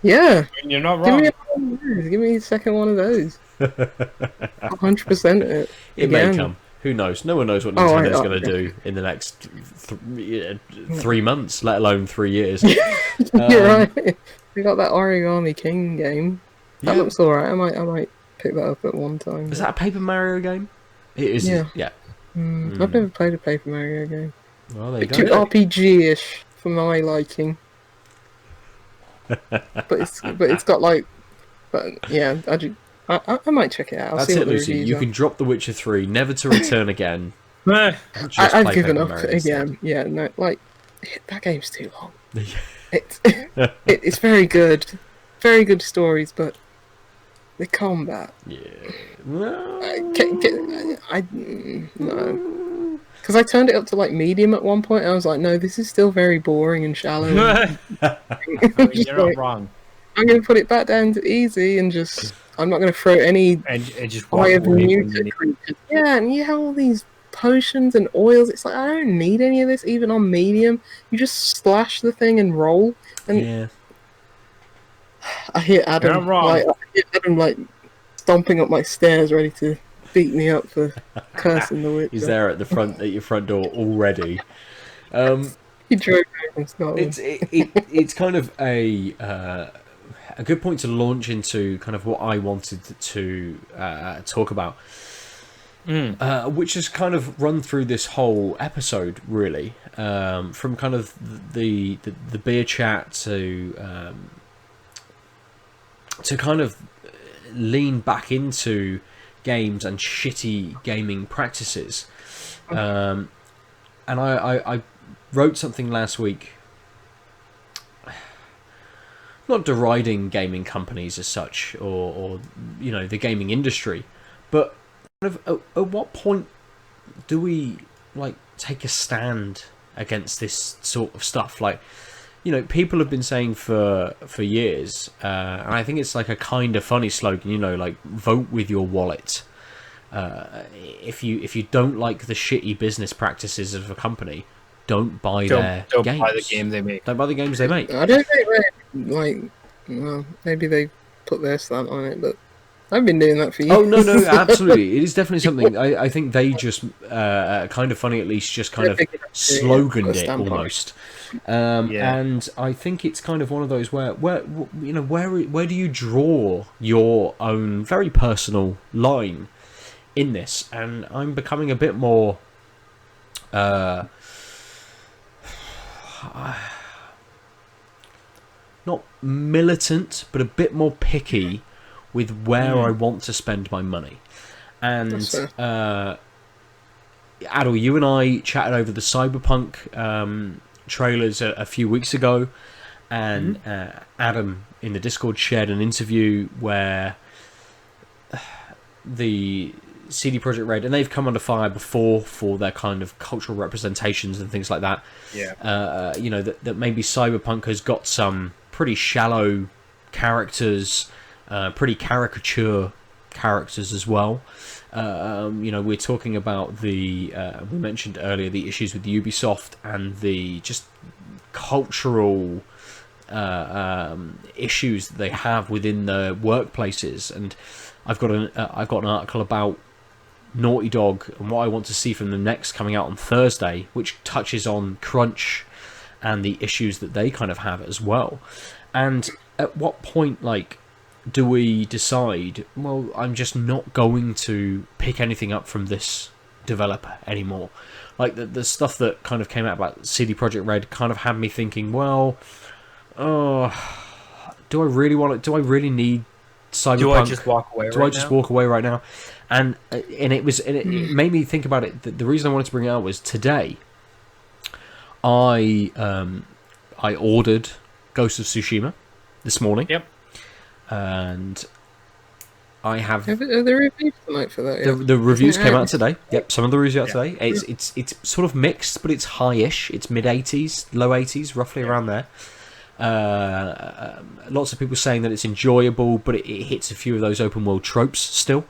Yeah. You're not Give wrong. me one of those. Give me the second one of those. 100% it. It may come. Who knows? No one knows what Nintendo's going to do in the next 3 months, let alone 3 years. You're right. We got that Origami King game. That looks alright. I might pick that up at one time. Is that a Paper Mario game? It is. Yeah. I've never played a Paper Mario game. Well, there you Too go. RPG-ish for my liking. but it's got like, yeah. I might check it out. That's it, Lucy. You can drop The Witcher 3, never to return again. I've given up again. Yeah, no, like that game's too long. It's very good, very good stories, but the combat. Yeah. No. Because I turned it up to like medium at one point, and I was like, no, this is still very boring and shallow. You're not wrong. I'm going to put it back down to easy and just... I'm not going to throw any and just eye of muted creatures. Yeah, and you have all these potions and oils. It's like, I don't need any of this, even on medium. You just slash the thing and roll. And yeah. I hear Adam, like stomping up my stairs, ready to beat me up for cursing the witch. He's there at your front door already. He drove from Scotland. It's kind of a good point to launch into kind of what I wanted to talk about, which has kind of run through this whole episode, really, from kind of the beer chat to kind of lean back into games and shitty gaming practices. And I wrote something last week, not deriding gaming companies as such, or you know, the gaming industry, but kind of at what point do we like take a stand against this sort of stuff? Like, you know, people have been saying for years, and I think it's like a kind of funny slogan, you know, like vote with your wallet. If you don't like the shitty business practices of a company, don't buy their don't games. buy the game they make. Don't buy the games they make. I don't think maybe they put their slant on it, but I've been doing that for years. Oh, no, absolutely. It is definitely something. I think they just, kind of funny at least, just kind of sloganed it almost. And I think it's kind of one of those where do you draw your own very personal line in this? And I'm becoming a bit more not militant, but a bit more picky with where I want to spend my money. And Aadil, you and I chatted over the Cyberpunk trailers a few weeks ago, and Adam in the Discord shared an interview where the CD Projekt Red, and they've come under fire before for their kind of cultural representations and things like that. That maybe Cyberpunk has got some pretty shallow characters, pretty caricature characters as well. We're talking about we mentioned earlier the issues with Ubisoft and the just cultural issues that they have within the workplaces. And I've got an article about Naughty Dog and what I want to see from them next, coming out on Thursday, which touches on crunch and the issues that they kind of have as well. And at what point, do we decide, well, I'm just not going to pick anything up from this developer anymore? The stuff that kind of came out about CD Projekt Red kind of had me thinking, well, do I really need Cyberpunk? Do I just walk away walk away right now? And it made me think about it. The reason I wanted to bring it out was today I ordered Ghost of Tsushima this morning. Yep. And I have... Are there reviews tonight for that? The reviews came out today. Yep, some of the reviews out today. It's sort of mixed, but it's high-ish. It's mid-80s, low 80s, roughly around there. Lots of people saying that it's enjoyable, but it hits a few of those open-world tropes still.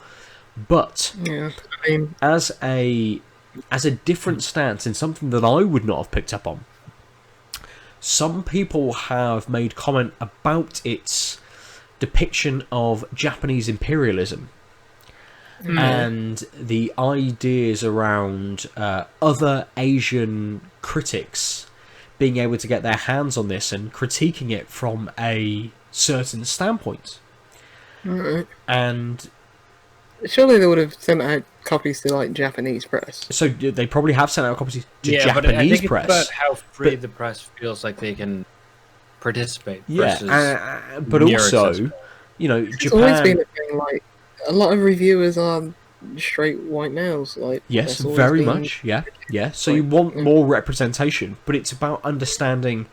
But as a different stance in something that I would not have picked up on, some people have made comment about its depiction of Japanese imperialism and the ideas around other Asian critics being able to get their hands on this and critiquing it from a certain standpoint. And surely they would have sent out copies to Japanese press. So they probably have sent out copies to Japanese but I think press. It's about how free the press feels like they can participate. But also, Japan. It's always been a thing. A lot of reviewers are straight white males. Yes, very much. Yeah. So you want more representation, but it's about understanding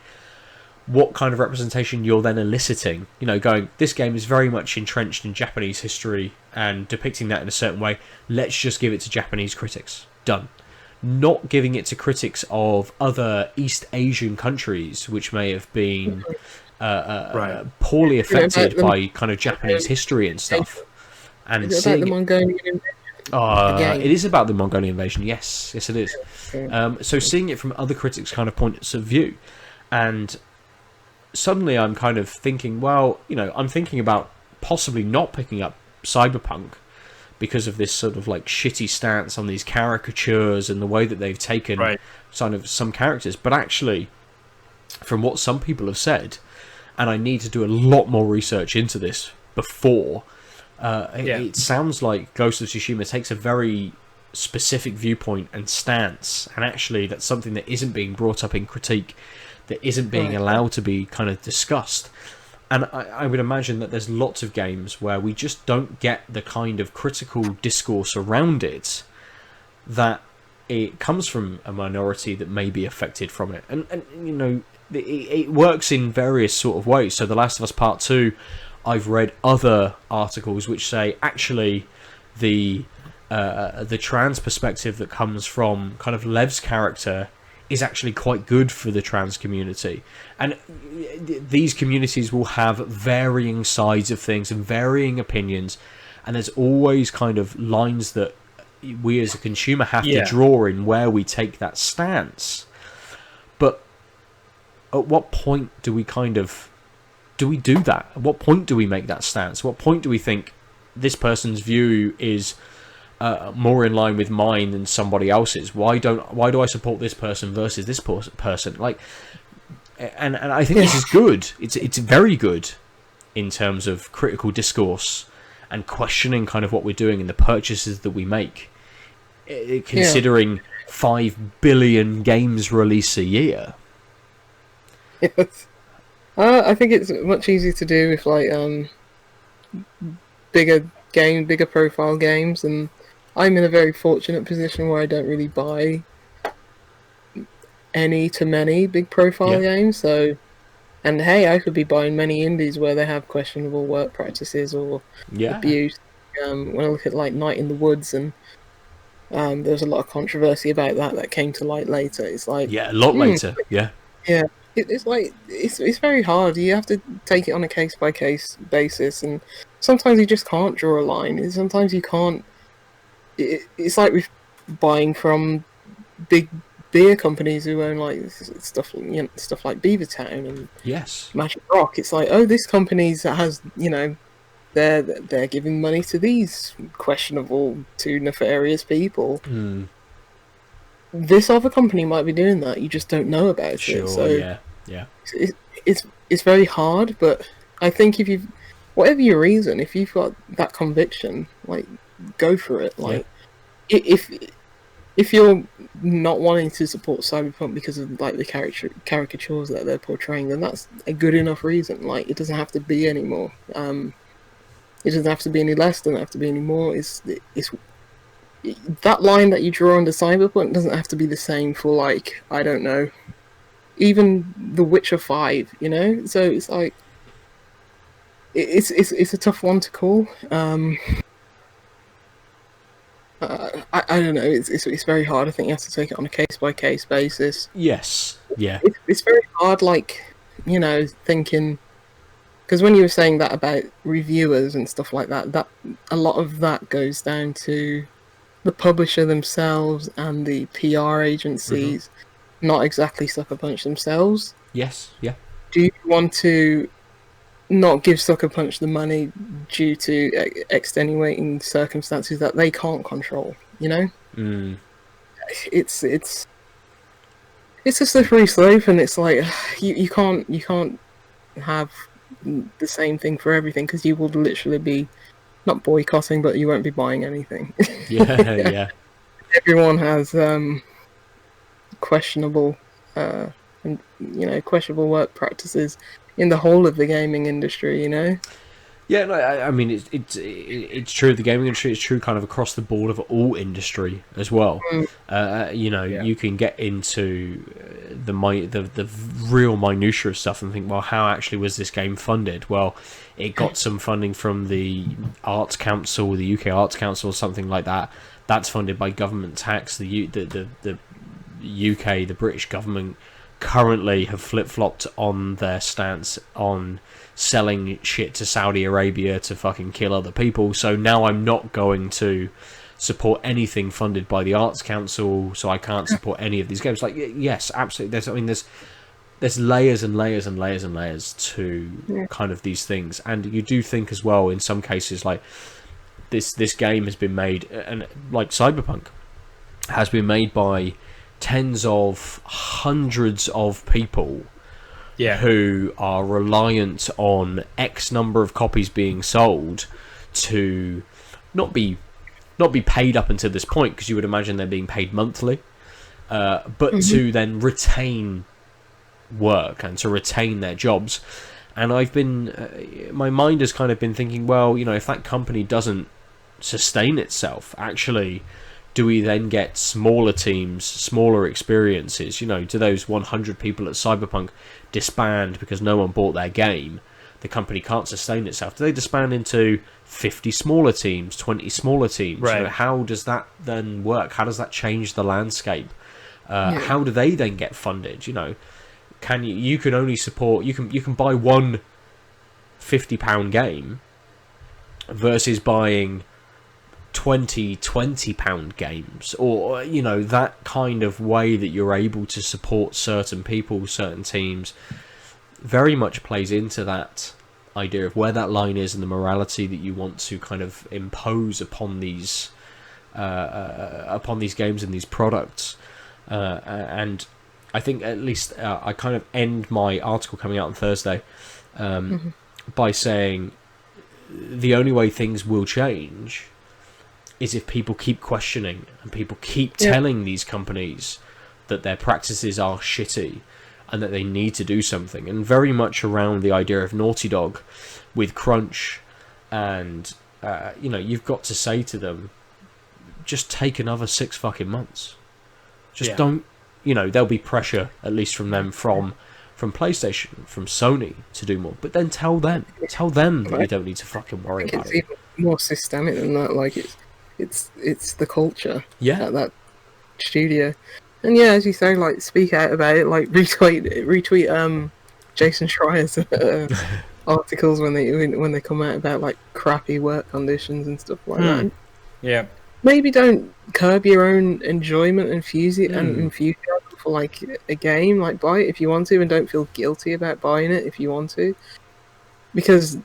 what kind of representation you're then eliciting. Going, this game is very much entrenched in Japanese history and depicting that in a certain way. Let's just give it to Japanese critics. Done. Not giving it to critics of other East Asian countries, which may have been poorly affected by kind of Japanese history and stuff. And is it about the Mongolian invasion? It is about the Mongolian invasion. Yes, it is. So seeing it from other critics' kind of points of view, and suddenly I'm kind of thinking, well, I'm thinking about possibly not picking up Cyberpunk because of this sort of shitty stance on these caricatures and the way that they've taken some characters. But actually, from what some people have said, and I need to do a lot more research into this before, it sounds like Ghost of Tsushima takes a very specific viewpoint and stance, and actually that's something that isn't being brought up in critique, that isn't being allowed to be kind of discussed. And I would imagine that there's lots of games where we just don't get the kind of critical discourse around it, that it comes from a minority that may be affected from it. And it works in various sort of ways. So The Last of Us Part 2, I've read other articles which say actually the trans perspective that comes from kind of Lev's character is actually quite good for the trans community. And these communities will have varying sides of things and varying opinions, and there's always kind of lines that we as a consumer have to draw in where we take that stance. at what point do we do that? At what point do we make that stance? At what point do we think this person's view is more in line with mine than somebody else's? Why do I support this person versus this person? Like, and I think this is good. It's very good in terms of critical discourse and questioning kind of what we're doing and the purchases that we make, considering 5 billion games release a year. Yes. I think it's much easier to do with like bigger profile games, and I'm in a very fortunate position where I don't really buy many big profile games. So, and hey, I could be buying many indies where they have questionable work practices or abuse. When I look at like Night in the Woods, and there's a lot of controversy about that came to light later. It's like a lot later. Yeah. It's like it's very hard. You have to take it on a case by case basis, and sometimes you just can't draw a line. And sometimes you can't. It's like with buying from big beer companies who own like stuff like Beavertown and Magic Rock. It's like, oh, this company's has they're giving money to these questionable to nefarious people. This other company might be doing that. You just don't know about it. So it's very hard. But I think if whatever your reason, if you've got that conviction, like, go for it. Like, if you're not wanting to support Cyberpunk because of like the caricatures that they're portraying, then that's a good enough reason. Like, it doesn't have to be any more. It doesn't have to be any less. Doesn't have to be any more. It's that line that you draw under Cyberpunk doesn't have to be the same for, like, I don't know, even The Witcher 5, So it's like it's a tough one to call. I don't know. It's very hard. I think you have to take it on a case by case basis. Yes. Yeah. It's very hard, like, thinking, because when you were saying that about reviewers and stuff like that a lot of that goes down to the publisher themselves and the PR agencies, not exactly Sucker Punch themselves. Yes, yeah. Do you want to not give Sucker Punch the money due to extenuating circumstances that they can't control? It's a slippery slope, and it's like you can't have the same thing for everything, because you will literally be not boycotting, but you won't be buying anything. Yeah. Everyone has questionable and questionable work practices in the whole of the gaming industry. Yeah, no, I mean it's true of the gaming industry. It's true kind of across the board of all industry as well. You can get into the real minutiae of stuff and think, well, how actually was this game funded? Well, it got some funding from the Arts Council, the UK Arts Council, or something like that. That's funded by government tax. The UK, the British government, currently have flip-flopped on their stance on selling shit to Saudi Arabia to fucking kill other people. So now I'm not going to support anything funded by the Arts Council, so I can't support any of these games. Like, yes, absolutely. There's layers and layers and layers and layers to kind of these things. And you do think as well, in some cases, like this game has been made, and like Cyberpunk has been made by tens of hundreds of people who are reliant on X number of copies being sold to not be paid up until this point, because you would imagine they're being paid monthly, but to then retain work and to retain their jobs. And I've been my mind has kind of been thinking, well, if that company doesn't sustain itself, actually, do we then get smaller teams, smaller experiences? Do those 100 people at Cyberpunk disband because no one bought their game? The company can't sustain itself. Do they disband into 50 smaller teams, 20 smaller teams? Right. How does that then work? How does that change the landscape? How do they then get funded? Can you can only support, you can buy one £50 game versus buying £20 games, or that kind of way that you're able to support certain people, certain teams, very much plays into that idea of where that line is and the morality that you want to kind of impose upon these games and these products. And I think at least I kind of end my article coming out on Thursday by saying the only way things will change is if people keep questioning and people keep telling these companies that their practices are shitty and that they need to do something. And very much around the idea of Naughty Dog with Crunch, and you've got to say to them, just take another 6 fucking months. Just don't, there'll be pressure, at least from them, from PlayStation, from Sony, to do more. But then tell them that you don't need to fucking worry about it. It's even more systemic than that. Like it's the culture. Yeah. At that studio. And yeah, as you say, like, speak out about it, like retweet Jason Schreier's articles when they come out about like crappy work conditions and stuff like that. Yeah. Maybe don't curb your own enjoyment and enthusiasm for like a game. Like, buy it if you want to, and don't feel guilty about buying it if you want to. Because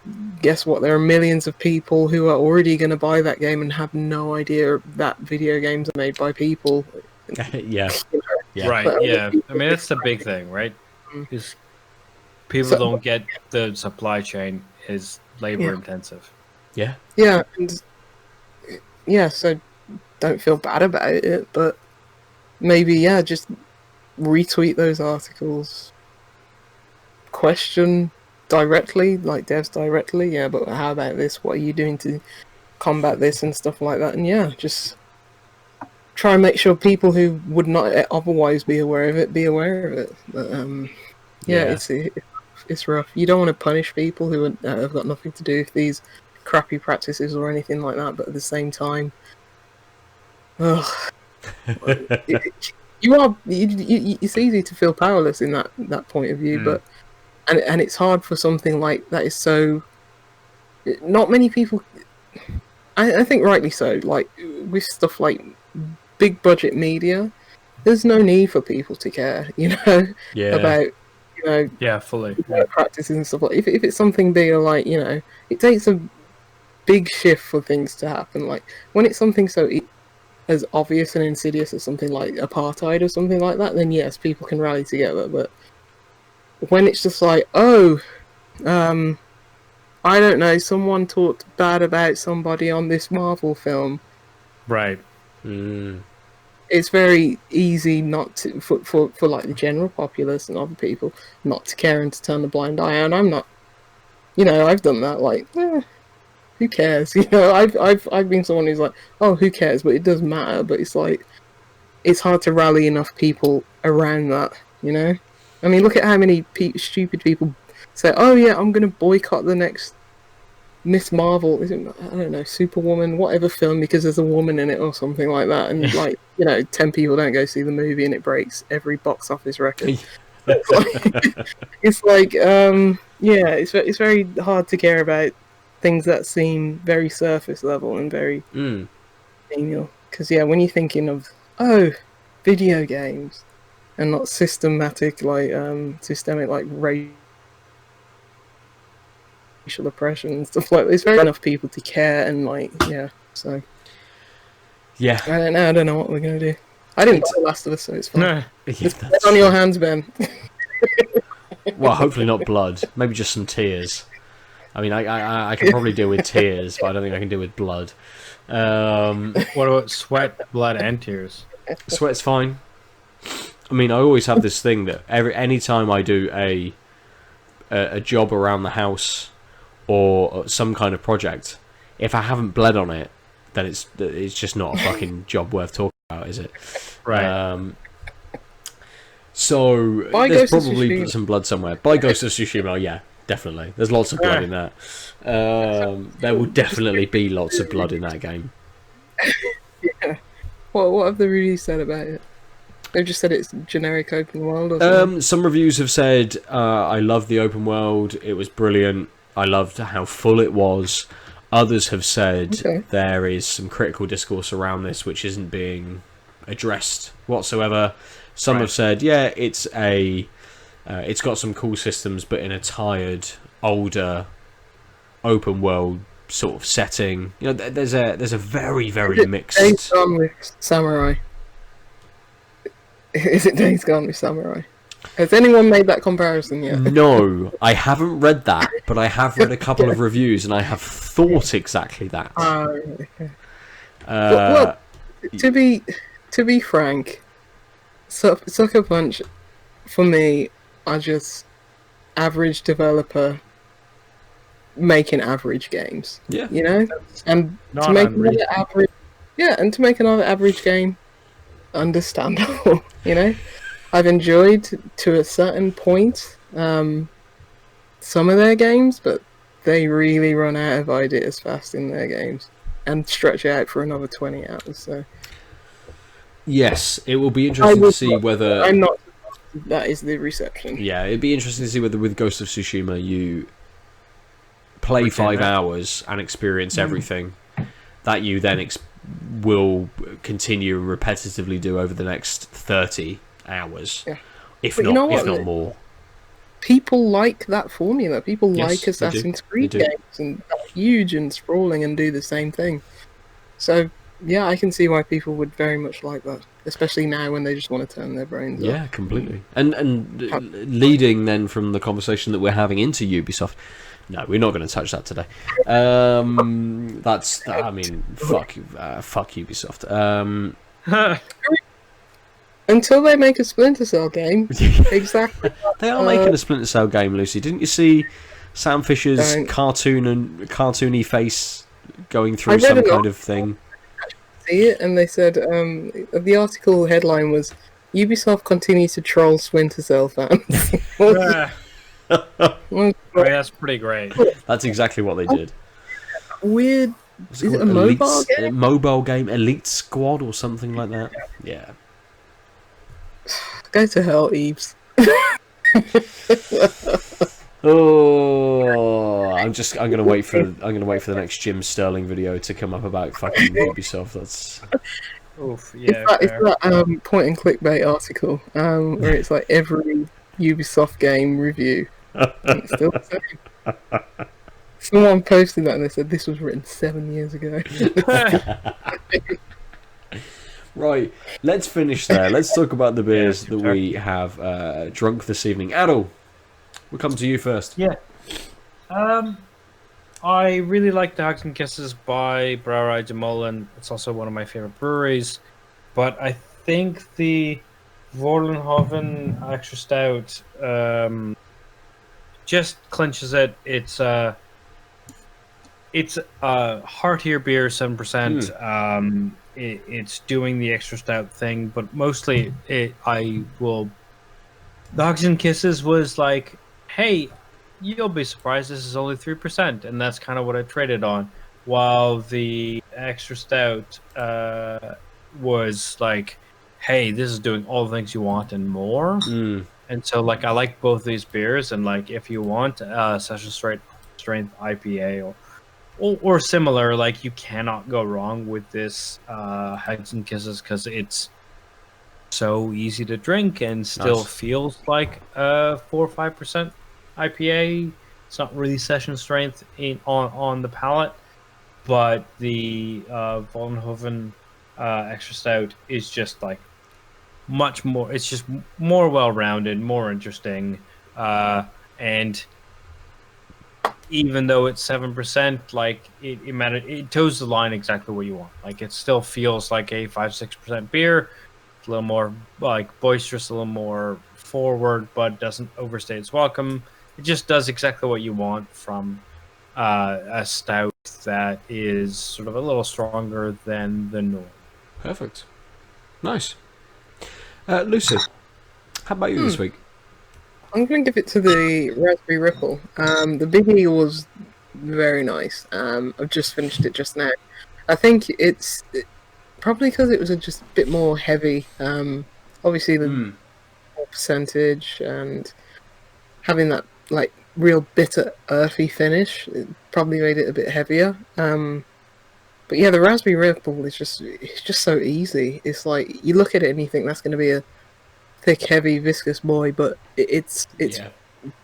guess what? There are millions of people who are already going to buy that game and have no idea that video games are made by people. Yeah. Right. Yeah. I mean, that's the big thing, right? Because people don't get the supply chain is labor intensive. Yeah. Yeah, and so don't feel bad about it, but maybe just retweet those articles. Question directly, like devs directly, but how about this? What are you doing to combat this and stuff like that? And just try and make sure people who would not otherwise be aware of it be aware of it. But, it's rough. You don't want to punish people who have got nothing to do with these crappy practices or anything like that, but at the same time, it's easy to feel powerless in that point of view, but and it's hard for something like that is so. Not many people, I think rightly so, like with stuff like big budget media, there's no need for people to care, about fully practices and stuff like. If it's something bigger, like it takes a big shift for things to happen. Like when it's something so as obvious and insidious as something like apartheid or something like that, then yes, people can rally together. But when it's just like, I don't know, someone talked bad about somebody on this Marvel film, right? It's very easy not to for like the general populace and other people not to care and to turn a blind eye. And I'm not, I've done that. Like, who cares? I've been someone who's like, oh, who cares? But it does matter. But it's like, it's hard to rally enough people around that. I mean, look at how many stupid people say, oh yeah, I'm gonna boycott the next Miss Marvel, I don't know, Superwoman, whatever film, because there's a woman in it or something like that, and 10 people don't go see the movie and it breaks every box office record. It's very hard to care about things that seem very surface level and very menial. Because when you're thinking of video games and not systemic like racial oppression and stuff like that. There's very enough people to care and so. Yeah. I don't know what we're gonna do. I didn't buy The Last of Us, so it's fine. No. It's on your hands, Ben. Well, hopefully not blood. Maybe just some tears. I mean, I can probably deal with tears, but I don't think I can deal with blood. What about sweat, blood, and tears? Sweat's fine. I mean, I always have this thing that any time I do a job around the house or some kind of project, if I haven't bled on it, then it's just not a fucking job worth talking about, is it? Right. So there's probably some blood somewhere. By Ghost of Tsushima, yeah, definitely. There's lots of blood in that. There will definitely be lots of blood in that game. Yeah. What have the reviews said about it? They've just said it's generic open world or something? Some reviews have said, I love the open world, it was brilliant, I loved how full it was, Others have said there is some critical discourse around this which isn't being addressed whatsoever. Some have said, it's got some cool systems, but in a tired, older, open world sort of setting. You know, there's a very, very mixed. Days Gone with Samurai. Is it Days Gone with Samurai? Has anyone made that comparison yet? No, I haven't read that, but I have read a couple of reviews, and I have thought exactly that. Okay. Well, to be frank, Sucker Punch, for me, are just average developer making average games. Yeah, you know, and to make another average, and to make another average game understandable. You know. I've enjoyed, to a certain point, some of their games, but they really run out of ideas fast in their games and stretch out for another 20 hours. So, yes, it will be interesting to see whether... I'm not... That is the reception. Yeah, it'd be interesting to see whether with Ghost of Tsushima you play 5 hours and experience everything that you then will continue repetitively do over the next 30 hours, if not more. People like that formula. People like Assassin's Creed games, and are huge and sprawling and do the same thing. So yeah, I can see why people would very much like that, especially now when they just want to turn their brains off. Yeah, completely. And leading then from the conversation that we're having into Ubisoft. No, we're not going to touch that today. Fuck Ubisoft. Until they make a Splinter Cell game. Exactly. They are making a Splinter Cell game, Lucy. Didn't you see Sam Fisher's cartoony face going through some kind of thing? See it, and they said the article headline was Ubisoft continues to troll Splinter Cell fans. That's pretty great. That's exactly what they did. Weird. Is it a mobile game? Mobile game, Elite Squad or something like that. Yeah. Go to hell, Eves. I'm gonna wait for the next Jim Sterling video to come up about fucking Ubisoft. That's. Oof, yeah. It's that point and clickbait article where it's like every Ubisoft game review. It's still the same. Someone posted that and they said this was written 7 years ago. Right, let's finish there. Let's talk about the beers that we have drunk this evening. Aadil, we'll come to you first. Yeah. I really like the Hugs and Kisses by Brouwerij De Molen. It's also one of my favorite breweries. But I think the Vollenhoven Extra Stout just clinches it. It's a heartier beer, 7%. It's doing the extra stout thing, but mostly the Hugs and Kisses was like, hey, you'll be surprised this is only 3%, and that's kind of what I traded on, while the extra stout was like, hey, this is doing all the things you want and more. And so like I like both these beers, and like if you want session strength IPA or similar, like you cannot go wrong with this Hugs and Kisses, because it's so easy to drink and still feels like 4 or 5% IPA. It's not really session strength on the palate, but the Vollenhoven Extra Stout is just like much more. It's just more well-rounded, more interesting, and even though it's 7%, like it toes the line exactly what you want. Like it still feels like a 5-6% beer. It's a little more like boisterous, a little more forward, but doesn't overstay its welcome. It just does exactly what you want from a stout that is sort of a little stronger than the norm. Perfect. Nice. Lucy, how about you this week? I'm going to give it to the Raspberry Ripple. The Big Eagle was very nice. I've just finished it just now. I think it's probably because it was just a bit more heavy. Obviously, the more percentage and having that like real bitter, earthy finish. It probably made it a bit heavier. But yeah, the raspberry Red Bull is just so easy. It's like you look at it and you think that's going to be a thick, heavy, viscous boy, but it's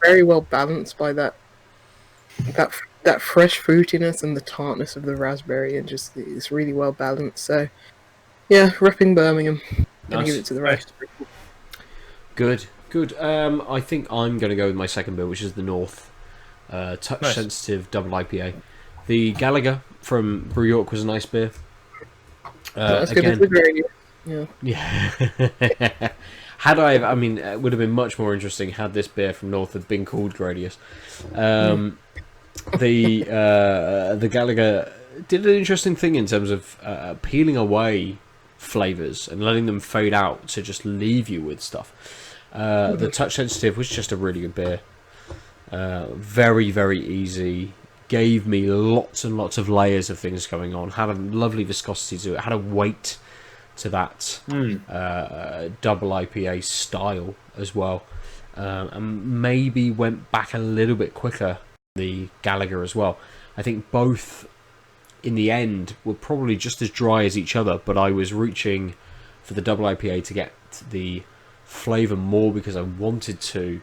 very well balanced by that fresh fruitiness and the tartness of the raspberry, and just it's really well balanced. So yeah, repping Birmingham. Gonna give it to the raspberry. Good. I think I'm going to go with my second beer, which is the North Touch Sensitive Double IPA. The Galaga from Brew York was a nice beer. That's good as the gradient. Yeah. It would have been much more interesting had this beer from North had been called Gradius. The Galaga did an interesting thing in terms of peeling away flavours and letting them fade out to just leave you with stuff. The Touch Sensitive was just a really good beer. Very, very easy. Gave me lots and lots of layers of things going on. Had a lovely viscosity to it. Had a weight to that double IPA style as well. And maybe went back a little bit quicker, the Galaga as well. I think both, in the end, were probably just as dry as each other, but I was reaching for the double IPA to get the flavour more because I wanted to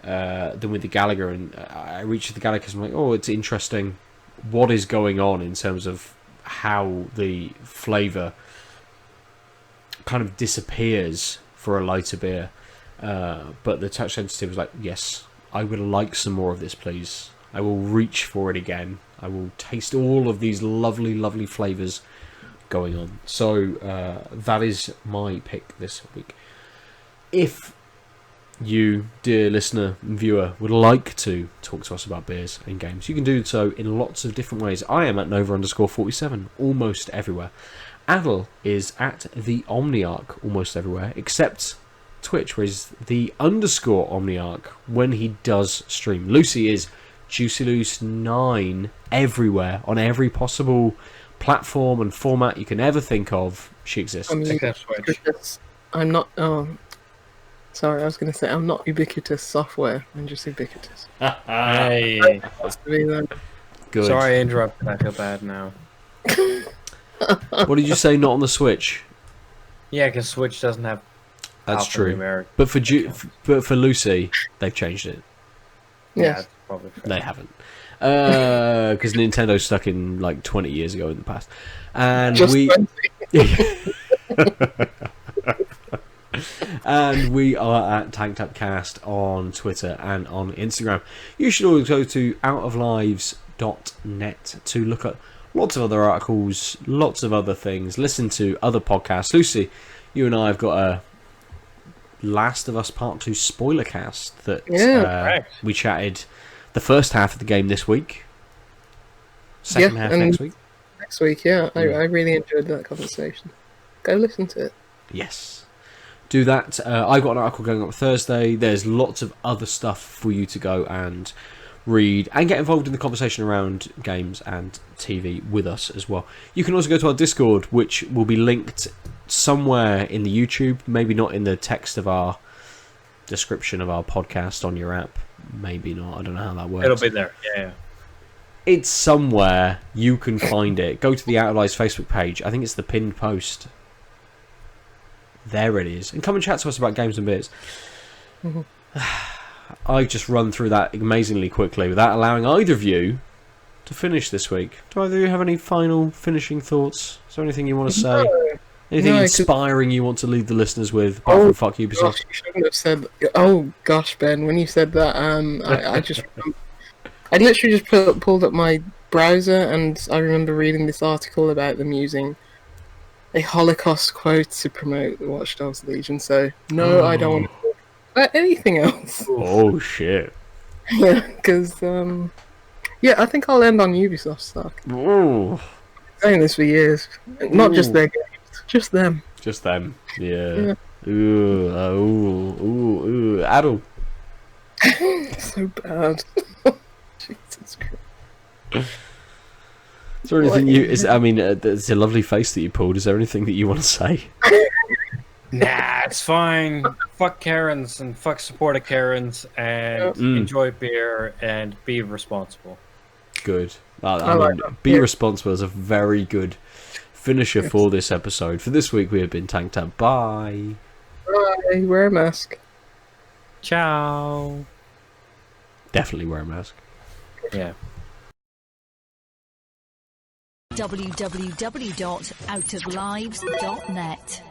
than with the Galaga, and I reached the Galaga because I'm like, oh, it's interesting what is going on in terms of how the flavour kind of disappears for a lighter beer. But the Touch Sensitive was like, yes, I would like some more of this, please. I will reach for it again. I will taste all of these lovely, lovely flavours going on. So that is my pick this week. If you, dear listener and viewer, would like to talk to us about beers and games, you can do so in lots of different ways. I am at Nova_47 almost everywhere. Aadil is at the Omniarch almost everywhere, except Twitch, where he's the _Omniarch when he does stream. Lucy is JuicyLoose9 everywhere, on every possible platform and format you can ever think of. She exists. I'm not. Sorry, I was going to say I'm not ubiquitous software. I'm just ubiquitous. Hey. Good. Sorry, I interrupted. I feel bad now. What did you say? Not on the Switch? Yeah, because Switch doesn't have. That's true. But for Lucy, they've changed it. Yeah, that's probably fair. They haven't, because Nintendo's stuck in like 20 years ago in the past, and and we are at Tanked Up Cast on Twitter and on Instagram. You should always go to outoflives.net to look at lots of other articles, lots of other things, listen to other podcasts. Lucy, you and I have got a Last of Us Part 2 spoiler cast that we chatted the first half of the game this week. Second half next week. Next week, I really enjoyed that conversation. Go listen to it. Yes. Do that. I've got an article going up Thursday. There's lots of other stuff for you to go and read and get involved in the conversation around games and TV with us as well. You can also go to our Discord, which will be linked somewhere in the YouTube, maybe not in the text of our description of our podcast on your app. Maybe not. I don't know how that works. It'll be there. Yeah. It's somewhere. You can find it. Go to the Out of Lives Facebook page. I think it's the pinned post. There it is. And come and chat to us about games and beers. Mm-hmm. I've just run through that amazingly quickly without allowing either of you to finish this week. Do either of you have any final finishing thoughts? Is there anything you want to say? Anything inspiring you want to leave the listeners with, apart from fuck Ubisoft? Gosh, you shouldn't have said. Oh gosh, Ben, when you said that, I literally just pulled up my browser and I remember reading this article about them using a Holocaust quote to promote the Watch Dogs Legion. So no, I don't want to talk about anything else. Oh shit! Yeah, because I think I'll end on Ubisoft stock. Oh, I've been saying this for years. Not just their games. Just them. Just them. Yeah. Ooh. Aadil. So bad. Jesus Christ. Is there anything it's a lovely face that you pulled. Is there anything that you want to say? Nah, it's fine. Fuck Karens and fuck supporter Karens and enjoy beer and be responsible. Good. I mean, be responsible is a very good finisher for this episode. For this week, we have been Tank Tab. Bye. Bye. Wear a mask. Ciao. Definitely wear a mask. Yeah. www.outoflives.net